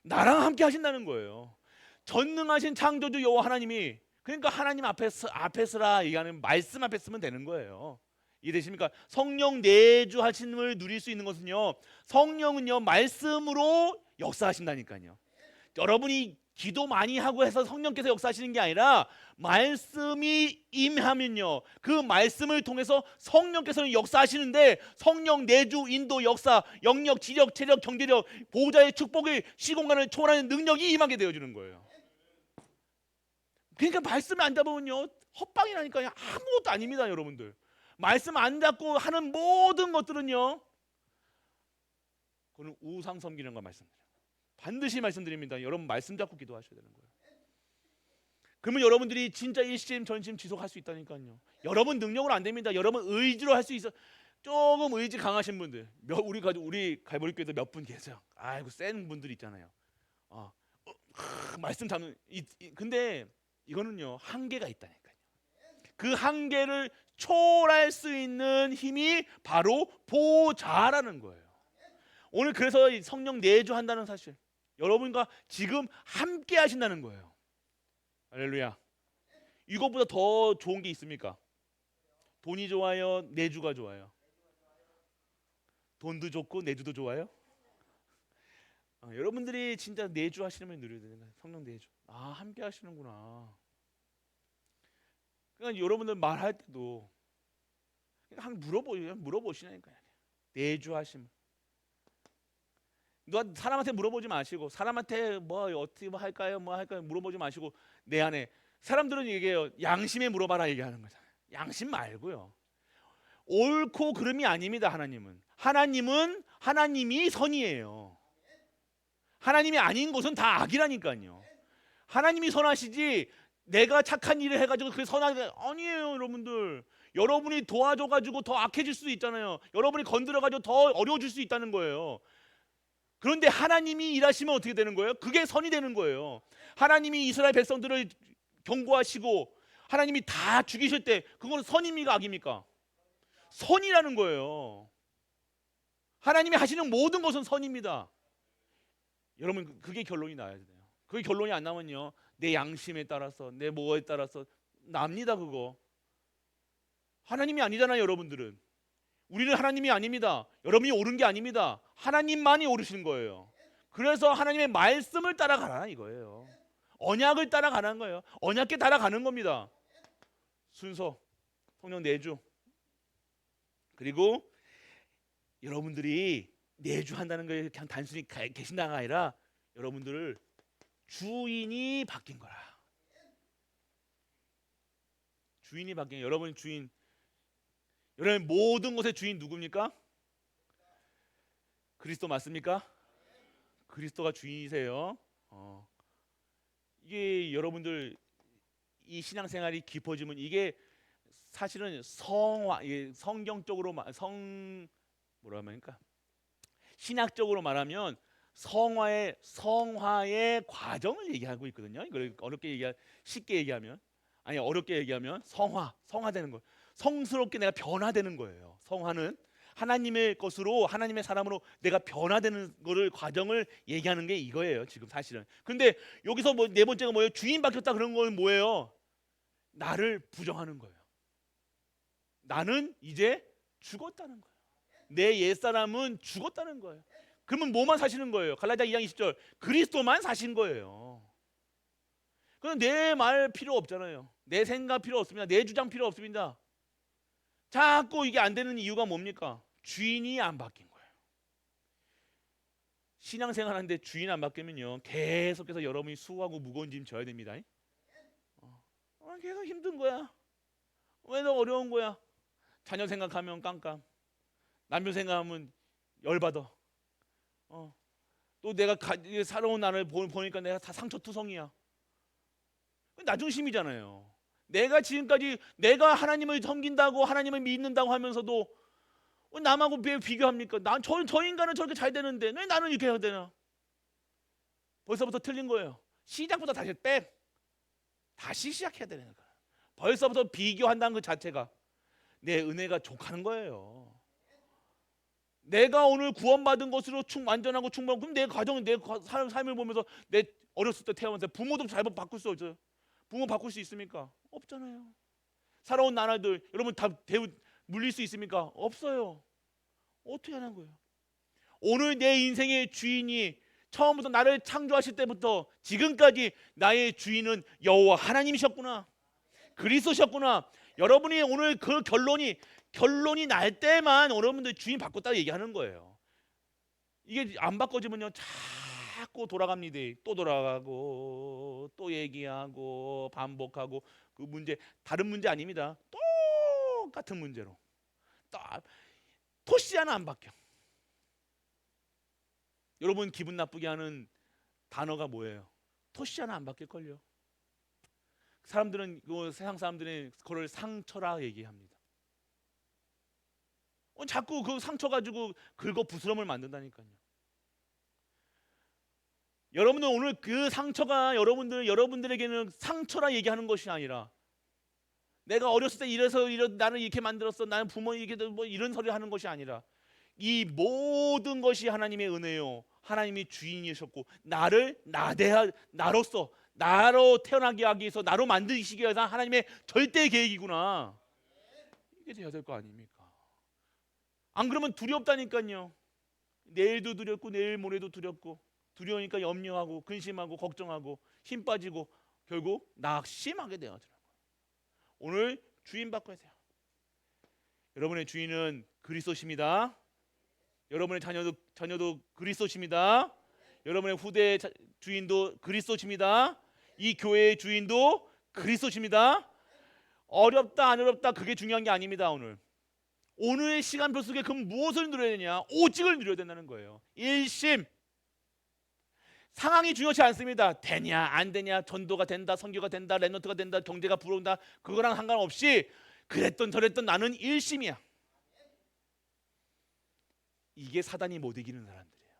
나랑 함께 하신다는 거예요. 전능하신 창조주 여호와 하나님이, 그러니까 하나님 앞에 서라 얘기하는 말씀 앞에 쓰면 되는 거예요. 이해되십니까? 성령 내주하심을 누릴 수 있는 것은요, 성령은요 말씀으로 역사하신다니까요. 여러분이 기도 많이 하고 해서 성령께서 역사하시는 게 아니라 말씀이 임하면요 그 말씀을 통해서 성령께서는 역사하시는데, 성령 내주 인도 역사 영역 지력 체력 경제력 보호자의 축복의 시공간을 초월하는 능력이 임하게 되어주는 거예요. 그러니까 말씀을 안 잡으면요 헛방이라니까요. 아무것도 아닙니다 여러분들. 말씀 안 잡고 하는 모든 것들은요 그건 우상 섬기는 거 말씀드려요. 반드시 말씀드립니다. 여러분 말씀 잡고 기도하셔야 되는 거예요. 그러면 여러분들이 진짜 일심 전심 지속할 수 있다니까요. 여러분 능력으로 안 됩니다. 여러분 의지로 할 수 있어. 조금 의지 강하신 분들, 우리 갈보리교회도 몇 분 계세요. 아이고 센 분들 있잖아요. 말씀 잡는 근데 이거는요 한계가 있다니까요. 그 한계를 초월할 수 있는 힘이 바로 보좌라는 거예요. 오늘 그래서 성령 내주한다는 사실, 여러분과 지금 함께 하신다는 거예요. 할렐루야. 이것보다 더 좋은 게 있습니까? 돈이 좋아요? 내주가 좋아요? 돈도 좋고 내주도 좋아요? 여러분들이 진짜 내주 하시면 누려야 되는 성령 내주. 함께 하시는구나. 그러니까 여러분들 말할 때도 한번 물어보시라니까요. 내주 하심. 누가 사람한테 물어보지 마시고, 사람한테 뭐 어떻게 뭐 할까요 물어보지 마시고, 내 안에 사람들은 얘기해요. 양심에 물어봐라 얘기하는 거잖아요. 양심 말고요. 옳고 그름이 아닙니다. 하나님이 선이에요. 하나님이 아닌 것은 다 악이라니까요. 하나님이 선하시지 내가 착한 일을 해가지고 그게 선하게 아니에요. 여러분들, 여러분이 도와줘가지고 더 악해질 수도 있잖아요. 여러분이 건드려가지고 더 어려워질 수 있다는 거예요. 그런데 하나님이 일하시면 어떻게 되는 거예요? 그게 선이 되는 거예요. 하나님이 이스라엘 백성들을 경고하시고 하나님이 다 죽이실 때 그건 선입니까 악입니까? 선이라는 거예요. 하나님이 하시는 모든 것은 선입니다. 여러분, 그게 결론이 나야 돼요. 그게 결론이 안 나면요, 내 양심에 따라서 내 뭐에 따라서 납니다. 그거 하나님이 아니잖아요. 여러분들은, 우리는 하나님이 아닙니다. 여러분이 옳은 게 아닙니다. 하나님만이 옳으신 거예요. 그래서 하나님의 말씀을 따라가라 이거예요. 언약을 따라가는 거예요. 언약께 따라가는 겁니다. 순서, 성령 내주. 그리고 여러분들이 내주한다는 게 그냥 단순히 계신다가 아니라 여러분들을 주인이 바뀐 거라. 주인이 바뀐, 여러분 주인, 여러분 모든 것의 주인 누굽니까? 그리스도 맞습니까? 그리스도가 주인이세요. 이게 여러분들 이 신앙생활이 깊어지면 이게 사실은 이게 성경적으로 뭐라 합니까? 신학적으로 말하면 성화의 과정을 얘기하고 있거든요. 이걸 쉽게 얘기하면, 아니 어렵게 얘기하면 성화되는 거예요. 성스럽게 내가 변화되는 거예요. 성화는 하나님의 것으로, 하나님의 사람으로 내가 변화되는 거를, 과정을 얘기하는 게 이거예요. 지금 사실은. 근데 여기서 뭐 네 번째가 뭐예요? 주인 바뀌었다 그런 건 뭐예요? 나를 부정하는 거예요. 나는 이제 죽었다는 거예요. 내 옛사람은 죽었다는 거예요. 그러면 뭐만 사시는 거예요? 갈라디아 2장 20절, 그리스도만 사신 거예요. 그럼 내 말 필요 없잖아요. 내 생각 필요 없습니다. 내 주장 필요 없습니다. 자꾸 이게 안 되는 이유가 뭡니까? 주인이 안 바뀐 거예요. 신앙생활 하는데 주인 안 바뀌면요, 계속해서 여러분이 수고하고 무거운 짐 져야 됩니다. 계속 힘든 거야. 왜 너 어려운 거야? 자녀 생각하면 깜깜, 남편 생각하면 열받아. 또 내가 살아온 나를 보니까 내가 다 상처투성이야. 나 중심이잖아요. 내가 지금까지 내가 하나님을 섬긴다고, 하나님을 믿는다고 하면서도 남하고 왜 비교합니까? 저 인간은 저렇게 잘 되는데 왜 나는 이렇게 해야 되나? 벌써부터 틀린 거예요. 시작부터 다시 시작해야 되는 거예요. 벌써부터 비교한다는 것 자체가 내 은혜가 족하는 거예요. 내가 오늘 구원받은 것으로 완전하고 충분하고, 그럼 내 가정, 내 삶을 보면서 내 어렸을 때 태어나서 부모도 잘 바꿀 수 없어요. 부모 바꿀 수 있습니까? 없잖아요. 살아온 나라들 여러분 다 물릴 수 있습니까? 없어요. 어떻게 하는 거예요? 오늘 내 인생의 주인이 처음부터 나를 창조하실 때부터 지금까지 나의 주인은 여호와 하나님이셨구나, 그리스도셨구나. 여러분이 오늘 그 결론이 날 때만 여러분들 주인 바꿨다고 얘기하는 거예요. 이게 안 바꿔지면요, 자꾸 돌아갑니다. 또 돌아가고 또 얘기하고 반복하고, 그 문제 다른 문제 아닙니다. 똑같은 문제로 토시 하나 안 바뀌어. 여러분 기분 나쁘게 하는 단어가 뭐예요? 토시 하나 안 바뀔걸요. 사람들은 세상 사람들이 그걸 상처라 얘기합니다. 자꾸 그 상처 가지고 긁어 부스럼을 만든다니까요. 여러분은 오늘 그 상처가 여러분들에게는 상처라 얘기하는 것이 아니라, 내가 어렸을 때 이래서 나는 이렇게 만들었어, 나는 부모 이렇게 뭐 이런 소리 하는 것이 아니라, 이 모든 것이 하나님의 은혜요, 하나님이 주인이셨고 나를 나로서 나로 태어나게 하기 위해서, 나로 만드시기 위해서 하나님의 절대 계획이구나. 이게 돼야 될 거 아닙니까? 안 그러면 두렵다니까요. 내일도 두렵고 내일 모레도 두렵고, 두려우니까 염려하고 근심하고 걱정하고 힘 빠지고 결국 낙심하게 되어져요. 오늘 주인 바꿔야 돼요. 여러분의 주인은 그리스도십니다. 여러분의 자녀도 그리스도십니다. 여러분의 후대 주인도 그리스도십니다. 이 교회의 주인도 그리스도십니다. 어렵다 안 어렵다 그게 중요한 게 아닙니다. 오늘의 시간표 속에 그럼 무엇을 누려야 되냐? 오직을 누려야 된다는 거예요. 일심. 상황이 중요치 않습니다. 되냐 안 되냐, 전도가 된다, 선교가 된다, 랩런트가 된다, 경제가 불어온다, 그거랑 상관없이 그랬던 저랬던 나는 일심이야. 이게 사단이 못 이기는 사람들이에요.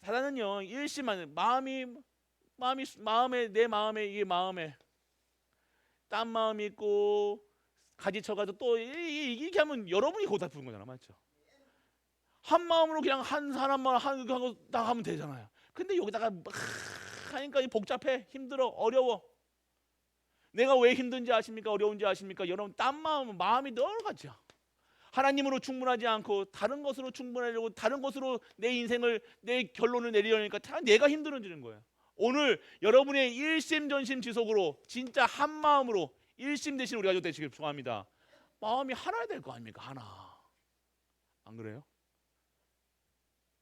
사단은요 일심만 내 마음에 이게 마음에 딴 마음이 있고 가지쳐가지고 또 이렇게 하면 여러분이 고달픈 거잖아, 맞죠? 한 마음으로 그냥 한 사람만 하고 딱 하면 되잖아요. 근데 여기다가 막 하니까 복잡해, 힘들어, 어려워. 내가 왜 힘든지 아십니까? 어려운지 아십니까? 여러분 딴 마음이 여러 가지야. 하나님으로 충분하지 않고 다른 것으로 충분하려고, 다른 것으로 내 인생을, 내 결론을 내리려니까 내가 힘들어지는 거예요. 오늘 여러분의 일심전심지속으로 진짜 한 마음으로 일심 대신 우리 가족 되시길 소원합니다. 마음이 하나야 될 거 아닙니까? 하나. 안 그래요?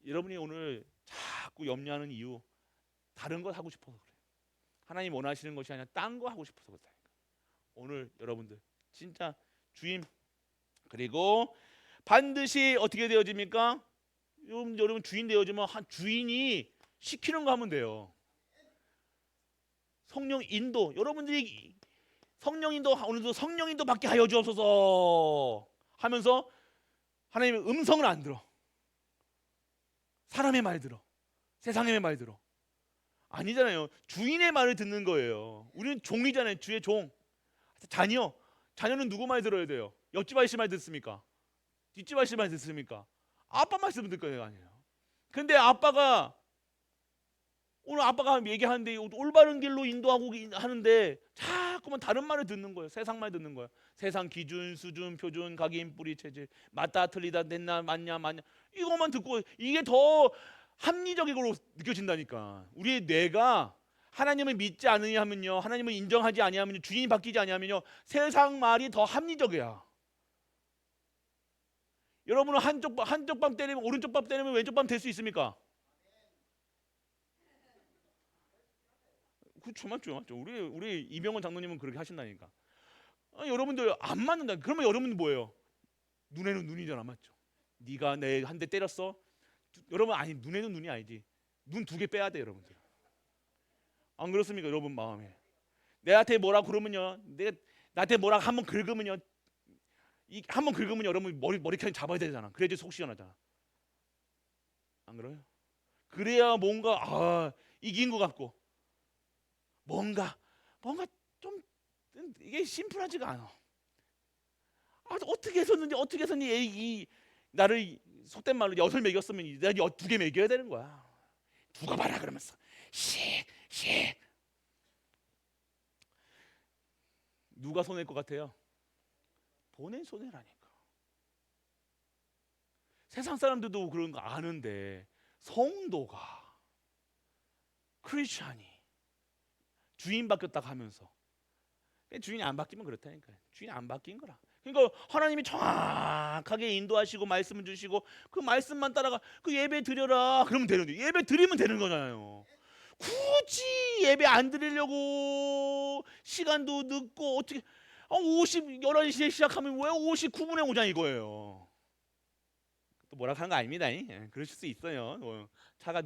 여러분이 오늘 자꾸 염려하는 이유 다른 것 하고 싶어서 그래요. 하나님 원하시는 것이 아니라 딴 거 하고 싶어서 그렇다니까. 오늘 여러분들 진짜 주임, 그리고 반드시 어떻게 되어집니까? 여러분 주인 되어지면 한 주인이 시키는 거 하면 돼요. 성령 인도, 여러분들이 성령 인도, 오늘도 성령 인도 받게 하여 주옵소서 하면서 하나님의 음성을 안 들어. 사람의 말 들어. 세상의 말 들어. 아니잖아요. 주인의 말을 듣는 거예요. 우리는 종이잖아요. 주의 종. 자녀는 누구 말 들어야 돼요? 옆집 아저씨 말 듣습니까? 뒷집 아저씨 말 듣습니까? 아빠 말씀 듣을 거예요, 아니에요? 근데 오늘 아빠가 얘기하는데 올바른 길로 인도하고 하는데 자꾸만 다른 말을 듣는 거예요. 세상 말 듣는 거예요. 세상 기준, 수준, 표준, 각인, 뿌리, 체질, 맞다, 틀리다, 됐나, 맞냐, 이것만 듣고 이게 더 합리적으로 느껴진다니까. 우리의 뇌가 하나님을 믿지 않으냐 하면요, 하나님을 인정하지 아니하면요, 주인이 바뀌지 아니하면요, 세상 말이 더 합리적이야. 여러분은 한쪽 밤 때리면 오른쪽 밤 때리면 왼쪽 밤 될 수 있습니까? 그렇죠, 맞죠. 우리 이병헌 장로님은 그렇게 하신다니까. 여러분들 안 맞는다. 그러면 여러분들 뭐예요? 눈에는 눈이잖아, 맞죠? 네가 내 한 대 때렸어. 여러분 아니 눈에는 눈이 아니지. 눈 2개 빼야 돼, 여러분들. 안 그렇습니까, 여러분 마음에? 내한테 뭐라 그러면요, 나한테 뭐라 한번 긁으면요, 한번 긁으면 여러분 머리카락 잡아야 되잖아. 그래야지 속 시원하잖아. 안 그래요? 그래야 뭔가 이긴 것 같고 뭔가 좀 이게 심플하지가 않아. 어떻게 해서든지 이 나를 속된 말로 엿을 먹였으면 내가 2개 먹여야 되는 거야. 두고 봐라 그러면서 씩 누가 손해일 것 같아요? 본인 손해라니까. 세상 사람들도 그런 거 아는데 성도가 크리스찬이 주인 바뀌었다고 하면서 주인이 안 바뀌면 그렇다니까요. 주인이 안 바뀐 거라. 그러니까 하나님이 정확하게 인도하시고 말씀을 주시고 그 말씀만 따라가 그 예배 드려라 그러면 되는데, 예배 드리면 되는 거잖아요. 굳이 예배 안 드리려고 시간도 늦고 어떻게 11시에 시작하면 왜 59분에 오자 이거예요. 또 뭐라 하는 거 아닙니다. 그러실 수 있어요. 차가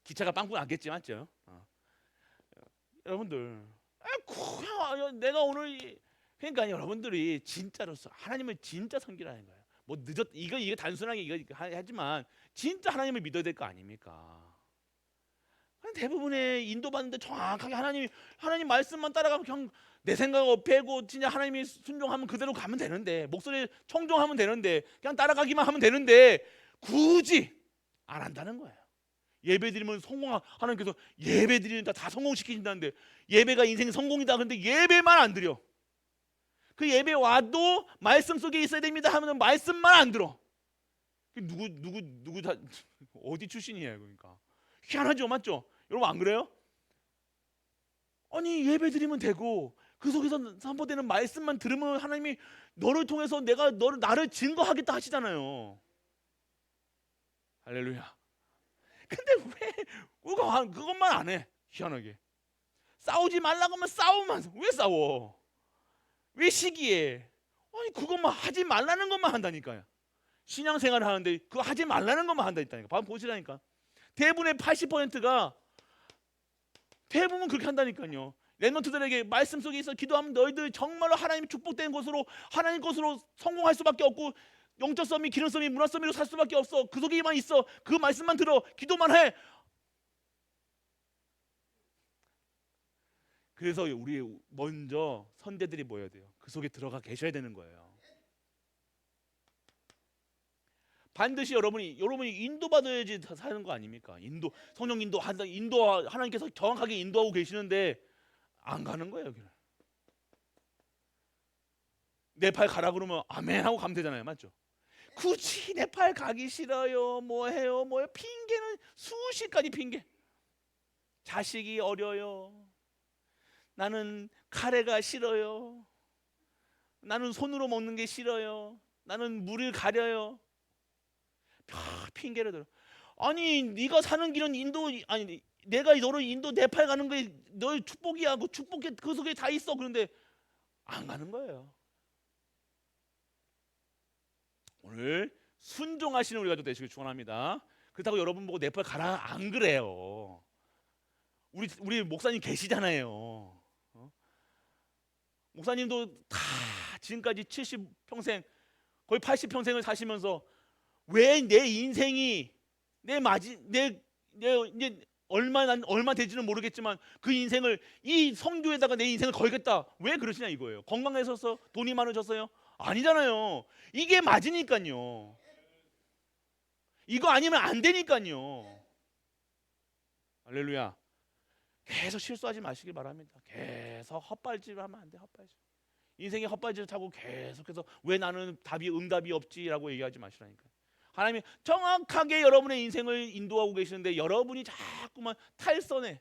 기차가 빵꾸 났겠지, 맞죠? 여러분들 내가 오늘 그러니까 여러분들이 진짜로서 하나님을 진짜 섬기라는 거예요. 뭐 이게 단순하게 이거 하지만 진짜 하나님을 믿어야 될 거 아닙니까? 대부분의 인도받는데 정확하게 하나님 말씀만 따라가면 그냥 내 생각 없애고 진짜 하나님이 순종하면 그대로 가면 되는데, 목소리 청종하면 되는데, 그냥 따라가기만 하면 되는데 굳이 안 한다는 거예요. 예배드리면 하나님께서 예배드리는다 다 성공시키신다는데 예배가 인생 성공이다. 근데 예배만 안 드려. 그 예배 와도 말씀 속에 있어야 됩니다 하면 말씀만 안 들어. 누구 다 어디 출신이에요? 그러니까 희한하죠, 맞죠? 여러분 안 그래요? 아니 예배 드리면 되고 그 속에서 선포되는 말씀만 들으면 하나님이 너를 통해서 나를 증거하겠다 하시잖아요. 할렐루야. 근데 왜 그것만 안 해? 희한하게 싸우지 말라고 하면 싸우면 왜 싸워? 왜 시기해? 아니 그것만 하지 말라는 것만 한다니까요. 신앙생활을 하는데 그거 하지 말라는 것만 한다니까. 봐봐 보시라니까. 대부분의 80%가 대부분 그렇게 한다니까요. 랩런트들에게 말씀 속에 있어 기도하면 너희들 정말로 하나님의 축복된 것으로 하나님 것으로 성공할 수밖에 없고 영적 썸이 기능 썸이 문화 썸이로 살 수밖에 없어. 그 속에만 있어. 그 말씀만 들어. 기도만 해. 그래서 우리 먼저 선대들이 모여야 돼요. 그 속에 들어가 계셔야 되는 거예요. 반드시 여러분이 인도받아야지 사는 거 아닙니까? 성령 인도 하나님께서 정확하게 인도하고 계시는데 안 가는 거예요. 여기는. 네팔 가라 그러면 아멘 하고 가면 되잖아요. 맞죠? 굳이 네팔 가기 싫어요. 뭐해요? 핑계는 수십 가지 핑계. 자식이 어려요. 나는 카레가 싫어요. 나는 손으로 먹는 게 싫어요. 나는 물을 가려요. 핑계를 들어. 아니 네가 사는 길은 내가 너를 인도 네팔 가는 게 너의 축복이야. 그 축복이 그 속에 다 있어. 그런데 안 가는 거예요. 오늘 순종하시는 우리가 좀 되시길 축원합니다. 그렇다고 여러분 보고 네팔 가라 안 그래요. 우리 목사님 계시잖아요. 목사님도 다 지금까지 70평생 거의 80평생을 사시면서 왜 내 인생이 이제 얼마 되지는 모르겠지만 그 인생을 이 성교에다가 내 인생을 걸겠다. 왜 그러시냐 이거예요. 건강해서서 돈이 많으셨어요? 아니잖아요. 이게 맞으니까요. 이거 아니면 안 되니까요. 할렐루야. 계속 실수하지 마시길 바랍니다. 계속 헛발질을 하면 안 돼. 헛발질. 인생의 헛발질을 타고 계속해서 왜 나는 응답이 없지라고 얘기하지 마시라니까. 하나님이 정확하게 여러분의 인생을 인도하고 계시는데 여러분이 자꾸만 탈선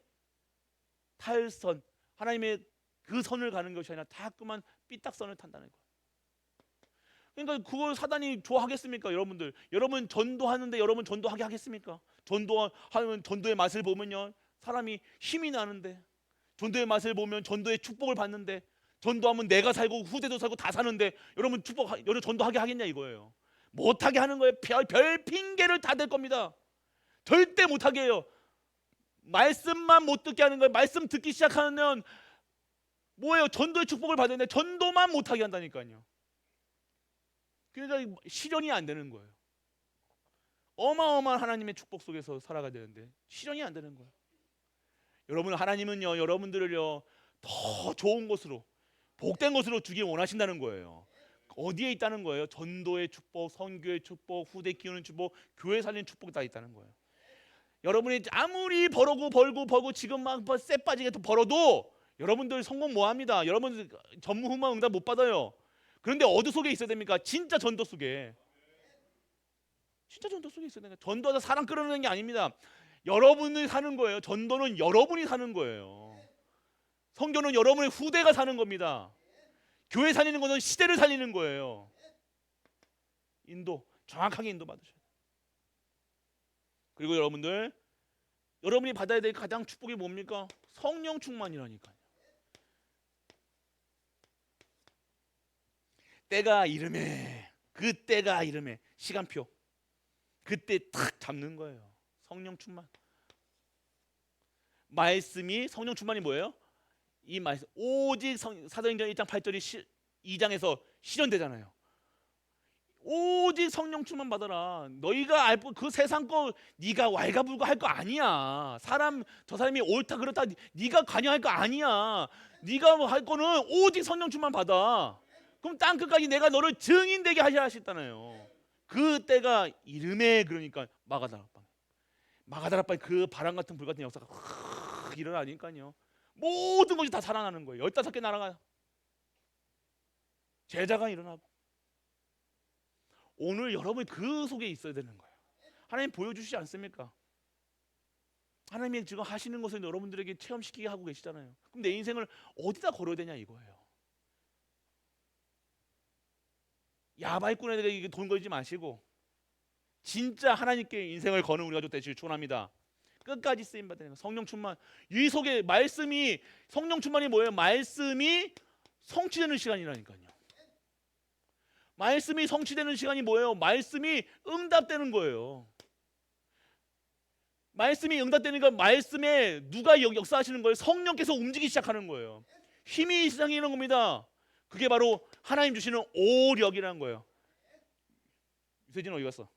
하나님의 그 선을 가는 것이 아니라 자꾸만 삐딱선을 탄다는 거예요. 그러니까 그걸 사단이 좋아하겠습니까? 여러분 전도하는데 여러분 전도하게 하겠습니까? 전도하면 전도의 맛을 보면요 사람이 힘이 나는데, 전도의 맛을 보면 전도의 축복을 받는데, 전도하면 내가 살고 후대도 살고 다 사는데 여러분 전도하게 하겠냐 이거예요. 못하게 하는 거예요. 별 핑계를 다 댈 겁니다. 절대 못하게 해요. 말씀만 못 듣게 하는 거예요. 말씀 듣기 시작하면 뭐예요? 전도의 축복을 받는데 전도만 못하게 한다니까요. 그러니까 실현이 안 되는 거예요. 어마어마한 하나님의 축복 속에서 살아가야 되는데 실현이 안 되는 거예요. 하나님은요 여러분들을요 더 좋은 것으로 복된 것으로 주길 원하신다는 거예요. 어디에 있다는 거예요? 전도의 축복, 선교의 축복, 후대 키우는 축복, 교회 살리는 축복이 다 있다는 거예요. 여러분이 아무리 벌고 지금 막 쎄 빠지게 벌어도 여러분들 성공 뭐합니다. 여러분들 전무후무한 응답 못 받아요. 그런데 어디 속에 있어야 됩니까? 진짜 전도 속에. 진짜 전도 속에 있어야 됩니다. 전도하다 사람 끌어내는 게 아닙니다. 여러분이 사는 거예요. 전도는 여러분이 사는 거예요. 선교는 여러분의 후대가 사는 겁니다. 교회 살리는 것은 시대를 살리는 거예요. 정확하게 인도 받으셔야 돼요. 그리고 여러분이 받아야 될 가장 축복이 뭡니까? 성령 충만이라니까요. 그때가 이름에 시간표 그때 탁 잡는 거예요. 성령 충만. 말씀이 성령 충만이 뭐예요? 이 말씀 오직 사도행전 1장 8절이 2장에서 실현되잖아요. 오직 성령 충만 받아라. 너희가 알 그 세상 거 네가 왈가불가 할 거 아니야. 저 사람이 옳다 그렇다 네가 관여할 거 아니야. 네가 뭐 할 거는 오직 성령 충만 받아. 그럼 땅 끝까지 내가 너를 증인되게 하셨잖아요. 그때가 이름에 그러니까 마가다락방 그 바람 같은 불 같은 역사가 확 일어나니까요. 모든 것이 다 살아나는 거예요. 15개 나라가 제자가 일어나고. 오늘 여러분이 그 속에 있어야 되는 거예요. 하나님 보여주시지 않습니까? 하나님이 지금 하시는 것을 여러분들에게 체험시키게 하고 계시잖아요. 그럼 내 인생을 어디다 걸어야 되냐 이거예요. 야발꾼에게 돈 걸지 마시고 진짜 하나님께 인생을 거는 우리가 되시길 축원합니다. 끝까지 쓰임 받는 성령 충만. 이 속에 말씀이 성령 충만이 뭐예요? 말씀이 성취되는 시간이라니까요. 말씀이 성취되는 시간이 뭐예요? 말씀이 응답되는 거예요. 말씀이 응답되니까 말씀에 누가 역사하시는 거예요? 성령께서 움직이기 시작하는 거예요. 힘이 시작하는 겁니다. 그게 바로 하나님 주시는 오력이라는 거예요. 유세진 어디 갔어?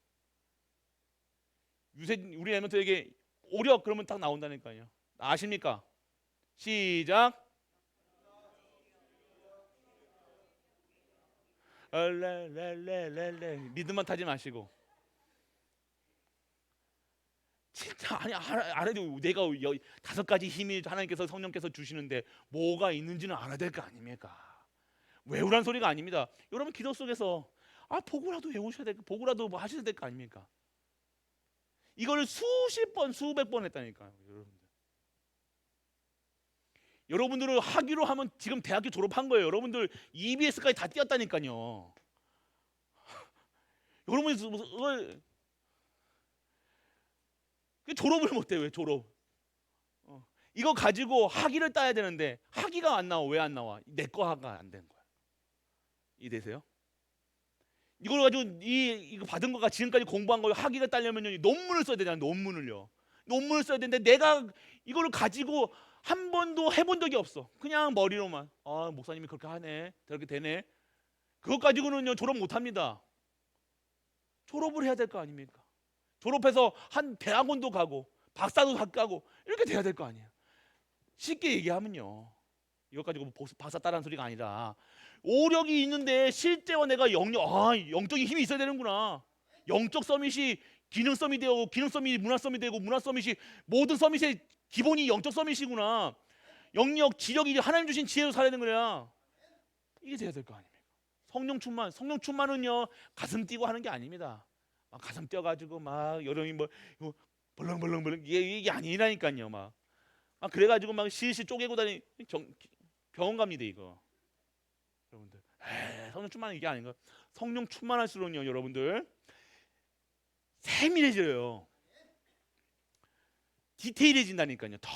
우리 애멘트에게 오력 그러면 딱 나온다니까요. 아십니까? 시작. 랄랄랄랄 리듬만 타지 마시고 진짜 아니 알아도 내가 5가지 힘이 하나님께서 성령께서 주시는데 뭐가 있는지는 알아야 될 거 아닙니까? 외우란 소리가 아닙니다. 여러분 기도 속에서 보고라도 외우셔야 될 거, 보고라도 뭐 하셔야 될 거 아닙니까? 이걸 수십 번, 수백 번 했다니까요, 여러분들. 여러분들을 하기로 하면 지금 대학교 졸업한 거예요. 여러분들 EBS까지 다 뛰었다니까요. 여러분이 졸업을 못해. 왜 졸업? 이거 가지고 학위를 따야 되는데 학위가 안 나와. 왜 안 나와? 내 거가 안 된 거야. 이해되세요? 이걸 가지고 이거 받은 거가 지금까지 공부한 거 학위가 따려면 논문을 써야 되잖아요. 논문을 써야 되는데 내가 이걸 가지고 한 번도 해본 적이 없어. 그냥 머리로만 목사님이 그렇게 하네, 저렇게 되네. 그것 가지고는요 졸업 못합니다. 졸업을 해야 될 거 아닙니까? 졸업해서 한 대학원도 가고 박사도 가고 이렇게 돼야 될 거 아니에요. 쉽게 얘기하면요, 이것 가지고 박사 따라하는 소리가 아니라 오력이 있는데 실제와 내가 영적인 힘이 있어야 되는구나. 영적 서밋이 기능 서밋이 되고 기능 서밋이 문화 서밋이 되고 문화 서밋이 모든 서밋의 기본이 영적 서밋이구나. 영역, 지력이 하나님 주신 지혜로 살아야 되는 거야. 이게 돼야 될 거 아닙니까? 성령 충만은요 가슴 뛰고 하는 게 아닙니다. 막 가슴 뛰어가지고 막 여름이 뭐 벌렁벌렁 이게 아니라니까요. 막 그래가지고 막 실실 쪼개고 다니 병원 갑니다 이거. 여러분들 성령 충만은 이게 아닌가? 성령 충만할수록요 여러분들 세밀해져요. 디테일해진다니까요. 더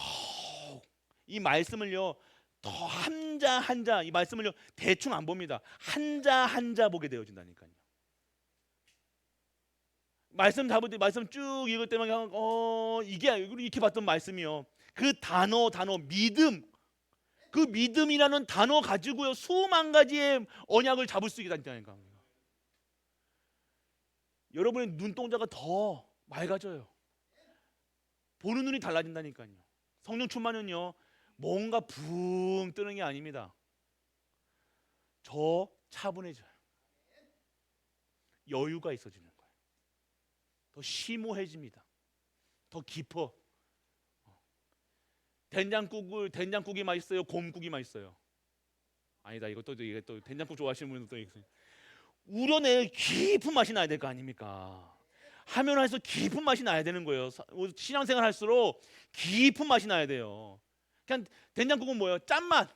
이 말씀을요 더 한자 이 말씀을요 대충 안 봅니다. 한자 보게 되어진다니까요. 말씀 잡을 때 말씀 쭉 읽을 때만 이게 이렇게 봤던 말씀이요. 그 단어 믿음, 그 믿음이라는 단어 가지고요 수만 가지의 언약을 잡을 수 있다니까. 여러분의 눈동자가 더 맑아져요. 보는 눈이 달라진다니까요. 성령 충만은요 뭔가 붕 뜨는 게 아닙니다. 저 차분해져요. 여유가 있어지는 거예요. 더 심오해집니다. 더 깊어. 된장국이 맛있어요? 곰국이 맛있어요? 아니다. 이게 또 된장국 좋아하시는 분은 또 있어요. 우려내 깊은 맛이 나야 될 거 아닙니까? 하면 할수록 깊은 맛이 나야 되는 거예요. 신앙생활 할수록 깊은 맛이 나야 돼요. 그냥 된장국은 뭐예요? 짠맛.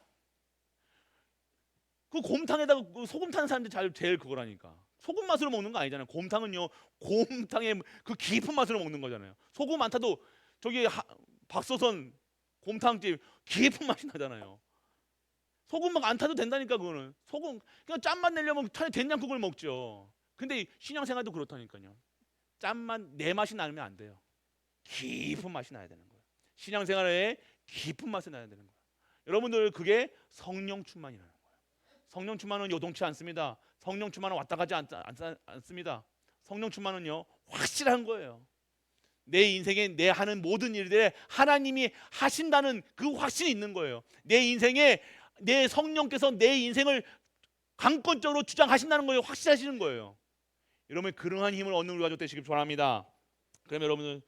그 곰탕에다가 소금 타는 사람들이 제일 그거라니까. 소금 맛으로 먹는 거 아니잖아요. 곰탕은요 곰탕의 그 깊은 맛으로 먹는 거잖아요. 소금 안 타도 저기 박소선 곰탕집 깊은 맛이 나잖아요. 소금 막 안 타도 된다니까. 그거는 소금 그냥 짠맛 내려면 차라리 된장국을 먹죠. 근데 신앙생활도 그렇다니까요. 짠맛 내 맛이 나면 안 돼요. 깊은 맛이 나야 되는 거예요. 신앙생활에 깊은 맛이 나야 되는 거예요. 여러분들 그게 성령 충만이라는 거예요. 성령 충만은 요동치 않습니다. 성령 충만은 왔다 가지 않습니다. 성령 충만은요 확실한 거예요. 내 인생에 내 하는 모든 일들에 하나님이 하신다는 그 확신이 있는 거예요. 내 인생에 내 성령께서 내 인생을 강권적으로 주장하신다는 거예요. 확실하시는 거예요. 여러분 그러한 힘을 얻는 우리가 되시길 바랍니다. 그럼 여러분은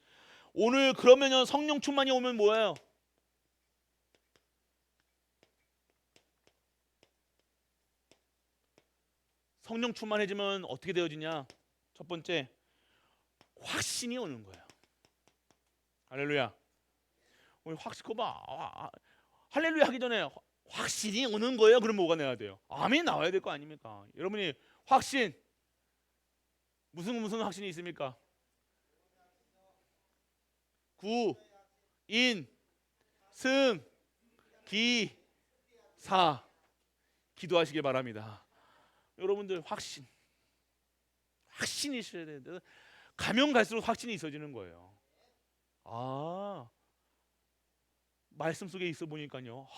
오늘 그러면요 성령 충만이 오면 뭐예요? 성령 충만해지면 어떻게 되어지냐? 첫 번째 확신이 오는 거예요. 할렐루야. 확신 그거 봐. 할렐루야 하기 전에 확신이 오는 거예요. 그럼 뭐가 나야 돼요? 아멘 나와야 될 거 아닙니까? 여러분이 확신 무슨 확신이 있습니까? 구, 인, 승, 기, 사. 기도하시길 바랍니다. 여러분들 확신이 있어야 되는데 가면 갈수록 확신이 있어지는 거예요. 아, 말씀 속에 있어 보니까요.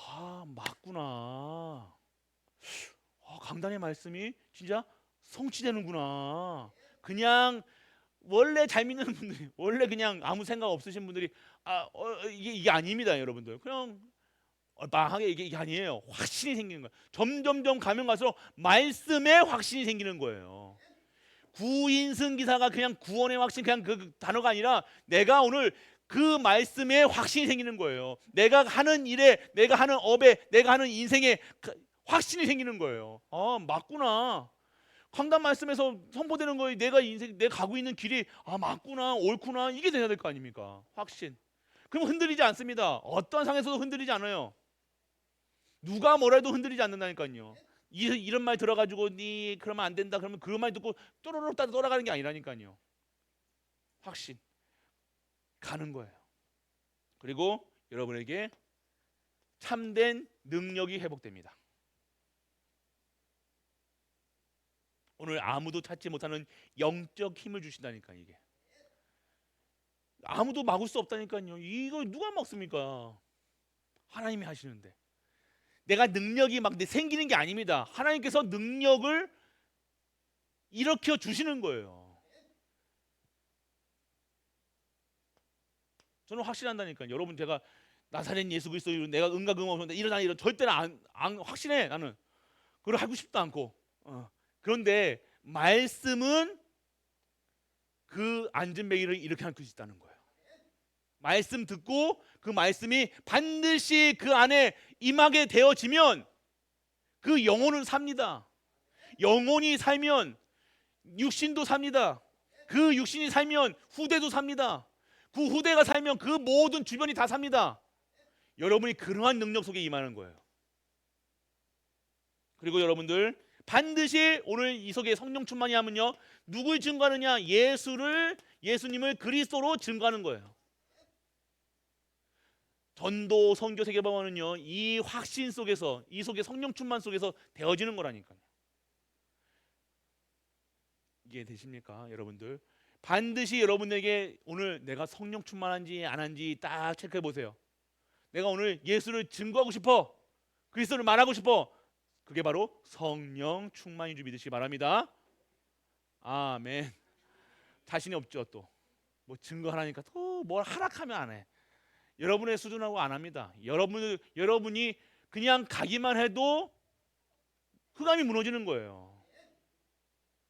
맞구나. 강단의 말씀이 진짜 성취되는구나. 그냥 원래 잘 믿는 분들이 원래 그냥 아무 생각 없으신 분들이 이게 아닙니다, 여러분들. 그냥 얼빵하게 이게 아니에요. 확신이 생기는 거예요. 점점점 가면 갈수록 말씀에 확신이 생기는 거예요. 구인승기사가 그냥 구원의 확신 그냥 그 단어가 아니라 내가 오늘 그 말씀에 확신이 생기는 거예요. 내가 하는 일에, 내가 하는 업에, 내가 하는 인생에 확신이 생기는 거예요. 맞구나. 강단 말씀에서 선포되는 거에 내가 가고 있는 길이 맞구나, 옳구나 이게 돼야 될 거 아닙니까? 확신. 그럼 흔들리지 않습니다. 어떤 상에서도 흔들리지 않아요. 누가 뭐라도 흔들리지 않는다니까요. 이런 말 들어가지고 니 그러면 안 된다 그러면 그 말 듣고 또로록 돌아가는 게 아니라니까요. 확신 가는 거예요. 그리고 여러분에게 참된 능력이 회복됩니다. 오늘 아무도 찾지 못하는 영적 힘을 주신다니까. 이게 아무도 막을 수 없다니까요. 이거 누가 막습니까? 하나님이 하시는데. 내가 능력이 막 생기는 게 아닙니다. 하나님께서 능력을 일으켜 주시는 거예요. 저는 확신한다니까요. 여러분 제가 나사렛 예수 그리스도 내가 응가 없는데 일어나 절대로 안 확신해. 나는 그걸 하고 싶도 않고. 그런데 말씀은 그 앉은뱅이를 이렇게 할 수 있다는 거예요. 말씀 듣고 그 말씀이 반드시 그 안에 임하게 되어지면 그 영혼은 삽니다. 영혼이 살면 육신도 삽니다. 그 육신이 살면 후대도 삽니다. 그 후대가 살면 그 모든 주변이 다 삽니다. 여러분이 그러한 능력 속에 임하는 거예요. 그리고 여러분들 반드시 오늘 이 속에 성령 충만이 하면요, 누굴 증거하느냐? 예수님을 그리스도로 증거하는 거예요. 전도, 선교, 세계방언은요 이 확신 속에서, 이 속에 성령 충만 속에서 되어지는 거라니까요. 이게 되십니까, 여러분들? 반드시 여러분에게 오늘 내가 성령 충만한지 안 한지 딱 체크해 보세요. 내가 오늘 예수를 증거하고 싶어, 그리스도를 말하고 싶어. 그게 바로 성령 충만인 줄 믿으시기 바랍니다. 아멘. 자신이 없죠. 또 뭐 증거하라니까 또 뭘 하락하면 안 해. 여러분의 수준하고 안 합니다. 여러분이 그냥 가기만 해도 흑암이 무너지는 거예요.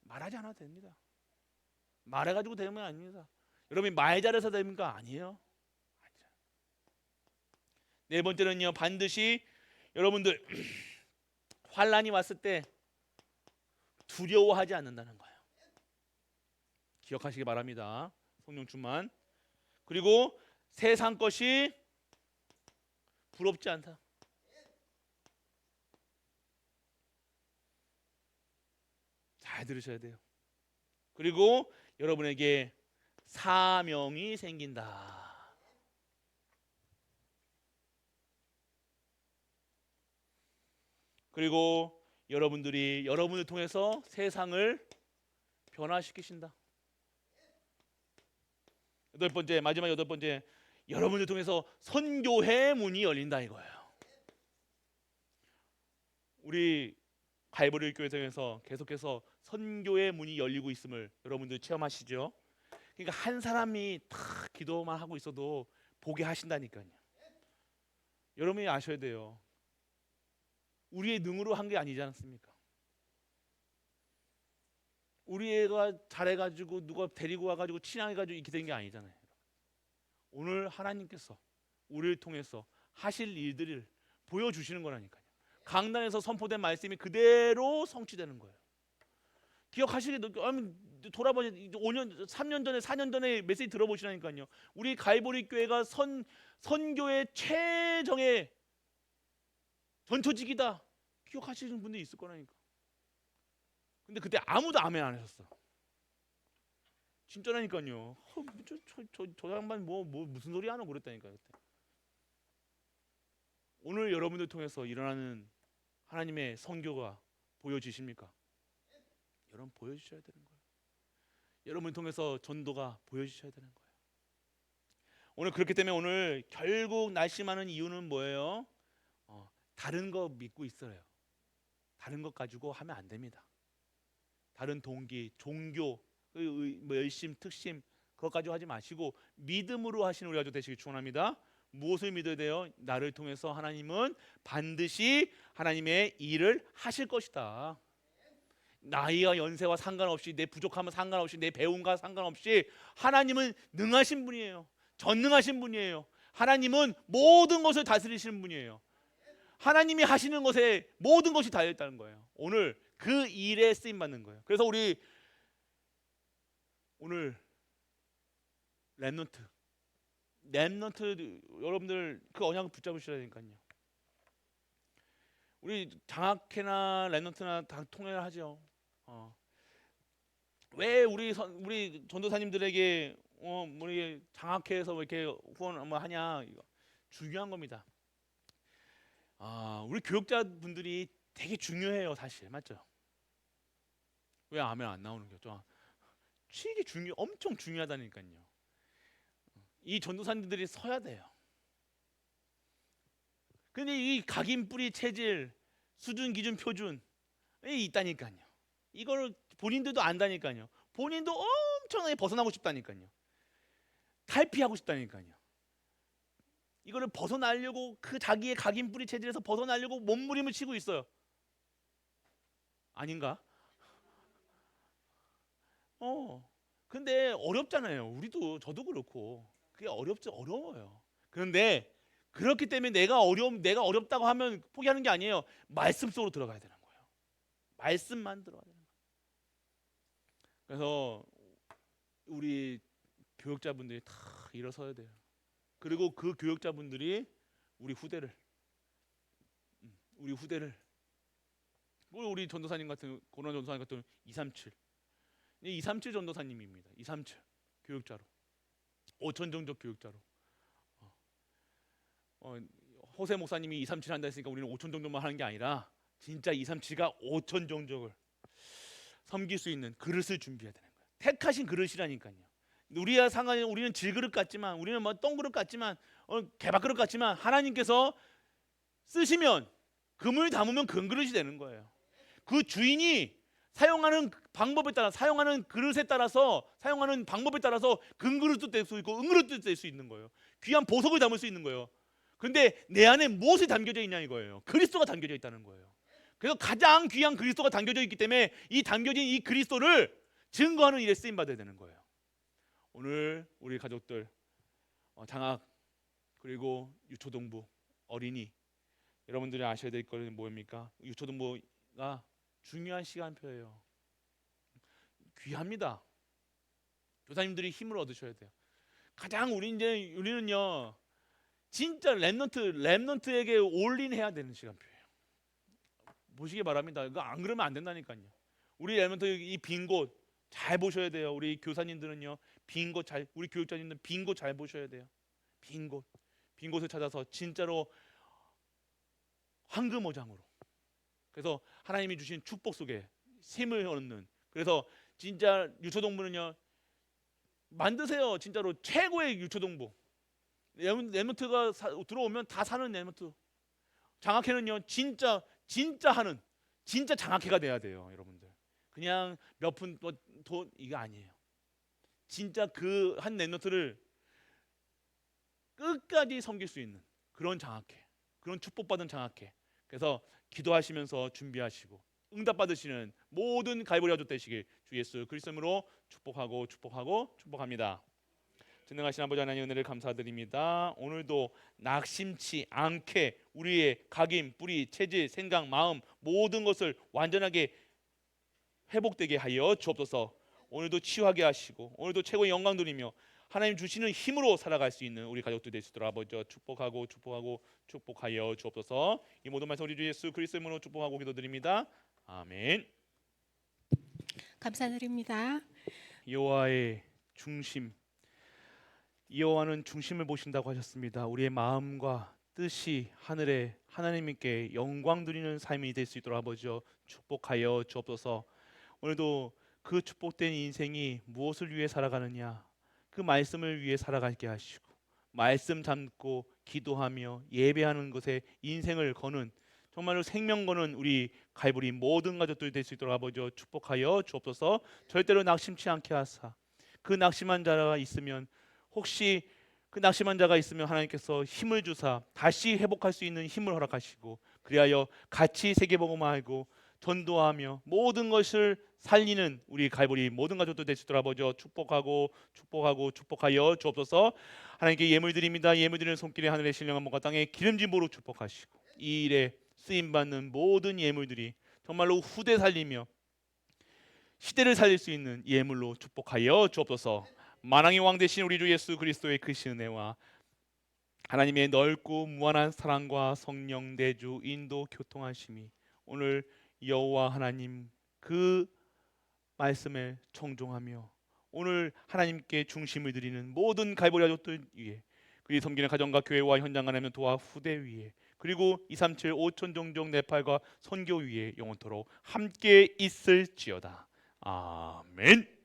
말하지 않아도 됩니다. 말해가지고 되는 건 아닙니다. 여러분이 말 잘해서 됩니까? 아니에요. 네 번째는요, 반드시 여러분들 환란이 왔을 때 두려워하지 않는다는 거예요. 기억하시기 바랍니다. 성령 충만. 그리고 세상 것이 부럽지 않다. 잘 들으셔야 돼요. 그리고 여러분에게 사명이 생긴다. 그리고 여러분을 통해서 세상을 변화시키신다. 마지막 여덟 번째, 여러분을 통해서 선교의 문이 열린다 이거예요. 우리 갈보리 교회에서 계속해서 선교의 문이 열리고 있음을 여러분들 체험하시죠? 그러니까 한 사람이 다 기도만 하고 있어도 보게 하신다니까요. 여러분이 아셔야 돼요. 우리의 능으로 한 게 아니지 않습니까? 우리 애가 잘해가지고 누가 데리고 와가지고 친양해가지고 이렇게 된 게 아니잖아요. 오늘 하나님께서 우리를 통해서 하실 일들을 보여주시는 거라니까요. 강단에서 선포된 말씀이 그대로 성취되는 거예요. 기억하시게 돌아보니 5년, 3년 전에, 4년 전에 메시지 들어보시라니까요. 우리 갈보리 교회가 선교의 최정의 전초직이다. 기억하시는 분들이 있을 거라니까. 근데 그때 아무도 아멘 안 하셨어. 진짜라니까요. 저 양반 뭐 무슨 소리 하노 그랬다니까요. 그때. 오늘 여러분들 통해서 일어나는 하나님의 선교가 보여지십니까? 여러분 보여주셔야 되는 거예요. 여러분을 통해서 전도가 보여주셔야 되는 거예요. 오늘 그렇기 때문에 오늘 결국 날심하는 이유는 뭐예요? 다른 거 믿고 있어요. 다른 것 가지고 하면 안 됩니다. 다른 동기, 종교, 뭐 열심, 특심 그것 가지고 하지 마시고 믿음으로 하시는 우리 가족 되시길 축원합니다. 무엇을 믿어야 돼요? 나를 통해서 하나님은 반드시 하나님의 일을 하실 것이다. 나이와 연세와 상관없이, 내 부족함과 상관없이, 내 배움과 상관없이 하나님은 능하신 분이에요. 전능하신 분이에요. 하나님은 모든 것을 다스리시는 분이에요. 하나님이 하시는 것에 모든 것이 달려있다는 거예요. 오늘 그 일에 쓰임 받는 거예요. 그래서 우리 오늘 렘넌트 여러분들 그 언약을 붙잡으셔야 되니까요. 우리 장학회나 렘넌트나 다 통회를 하죠. 왜 우리 전도사님들에게 우리 장학회에서 이렇게 후원 뭐 하냐, 이거 중요한 겁니다. 우리 교육자분들이 되게 중요해요, 사실. 맞죠? 왜 아멘 안 나오는 거죠? 이게 엄청 중요하다니까요. 이 전도사님들이 서야 돼요. 근데 이 각인 뿌리 체질, 수준 기준 표준이 있다니까요. 이걸 본인들도 안다니까요. 본인도 엄청나게 벗어나고 싶다니까요. 탈피하고 싶다니까요. 이거를 벗어나려고 그 자기의 각인 뿌리 체질에서 벗어나려고 몸부림을 치고 있어요. 아닌가? 근데 어렵잖아요. 저도 그렇고 그게 어려워요. 그런데 그렇기 때문에 내가 어렵다고 하면 포기하는 게 아니에요. 말씀 속으로 들어가야 되는 거예요. 말씀만 들어가야 되는 거예요. 그래서 우리 교육자분들이 다 일어서야 돼요. 그리고 그 교육자분들이 우리 후대를 우리 전도사님 같은 고난 전도사님 같은 237 전도사님입니다. 237 교육자로 5천 종족 교육자로 호세 목사님이 237 한다 했으니까 우리는 5천 종족만 하는 게 아니라 진짜 237가 5천 종족을 섬길 수 있는 그릇을 준비해야 되는 거예요. 택하신 그릇이라니까요. 우리와 상관이 우리는 질그릇 같지만, 우리는 뭐 똥그릇 같지만, 개밥그릇 같지만 하나님께서 쓰시면 금을 담으면 금그릇이 되는 거예요. 그 주인이 사용하는 방법에 따라, 사용하는 그릇에 따라서, 사용하는 방법에 따라서 금그릇도 될 수 있고 은그릇도 될 수 있는 거예요. 귀한 보석을 담을 수 있는 거예요. 근데 내 안에 무엇이 담겨져 있냐 이거예요. 그리스도가 담겨져 있다는 거예요. 그래서 가장 귀한 그리스도가 담겨져 있기 때문에 이 담겨진 이 그리스도를 증거하는 일에 쓰임 받아야 되는 거예요. 오늘 우리 가족들 장학 그리고 유초동부 어린이 여러분들이 아셔야 될 것은 뭐입니까? 유초동부가 중요한 시간표예요. 귀합니다. 교사님들이 힘을 얻으셔야 돼요. 가장 우리는요 진짜 렘넌트에게 올인해야 되는 시간표예요. 보시기 바랍니다. 이거 안 그러면 안 된다니까요. 우리 렘넌트 이 빈 곳 잘 보셔야 돼요. 우리 교사님들은요 빈 곳 우리 교육자님들 빈 곳 잘 보셔야 돼요. 빈 곳을 찾아서 진짜로 황금오장으로. 그래서 하나님이 주신 축복 속에 힘을 얻는. 그래서 진짜 유초동부는요 만드세요. 진짜로 최고의 유초동부. 렘넌트가 들어오면 다 사는 렘넌트. 장학회는요 진짜 하는 진짜 장학회가 돼야 돼요, 여러분들. 그냥 몇 푼 돈 이거 아니에요. 진짜 그 한 렘넌트를 끝까지 섬길 수 있는 그런 장학회, 그런 축복받은 장학회. 그래서 기도하시면서 준비하시고 응답 받으시는 모든 갈보리 가족 되시길 주 예수 그리스도로 축복합니다. 전능하신 아버지 하나님 은혜를 감사드립니다. 오늘도 낙심치 않게 우리의 각인, 뿌리, 체질, 생각, 마음 모든 것을 완전하게 회복되게 하여 주옵소서. 오늘도 치유하게 하시고 오늘도 최고의 영광 돌리며 하나님 주시는 힘으로 살아갈 수 있는 우리 가족들 될 수 있도록 아버지 축복하고 축복하여 주옵소서. 이 모든 말씀 우리 주 예수 그리스도의 이름으로 축복하고 기도드립니다. 아멘.
감사드립니다.
여호와의 중심, 여호와는 중심을 보신다고 하셨습니다. 우리의 마음과 뜻이 하늘에 하나님께 영광 드리는 삶이 될 수 있도록 아버지 축복하여 주옵소서. 오늘도 그 축복된 인생이 무엇을 위해 살아가느냐, 그 말씀을 위해 살아가게 하시고 말씀 잡고 기도하며 예배하는 것에 인생을 거는 정말로 생명 거는 우리 갈보리 모든 가족들이 될 수 있도록 아버지 축복하여 주옵소서. 절대로 낙심치 않게 하사 그 낙심한 자가 있으면 혹시 그 낙심한 자가 있으면 하나님께서 힘을 주사 다시 회복할 수 있는 힘을 허락하시고 그리하여 같이 세계복음화하고 전도하며 모든 것을 살리는 우리 갈보리 모든 가족들 될 수 있도록 아버지 축복하여 주옵소서. 하나님께 예물 드립니다. 예물 드리는 손길에 하늘의 신령한 몸과 땅의 기름짐으로 축복하시고 이 일에 쓰임받는 모든 예물들이 정말로 후대 살리며 시대를 살릴 수 있는 예물로 축복하여 주옵소서. 만왕의 왕 되신 우리 주 예수 그리스도의 크신 은혜와 하나님의 넓고 무한한 사랑과 성령 내주 인도 교통하심이 오늘 여호와 하나님 그 말씀에 청종하며 오늘 하나님께 중심을 드리는 모든 갈보리 가족들 위에 그리 섬기는 가정과 교회와 현장 하나님 도와 후대 위에 그리고 237 5천 종족 네팔과 선교 위에 영원토록 함께 있을지어다. 아멘.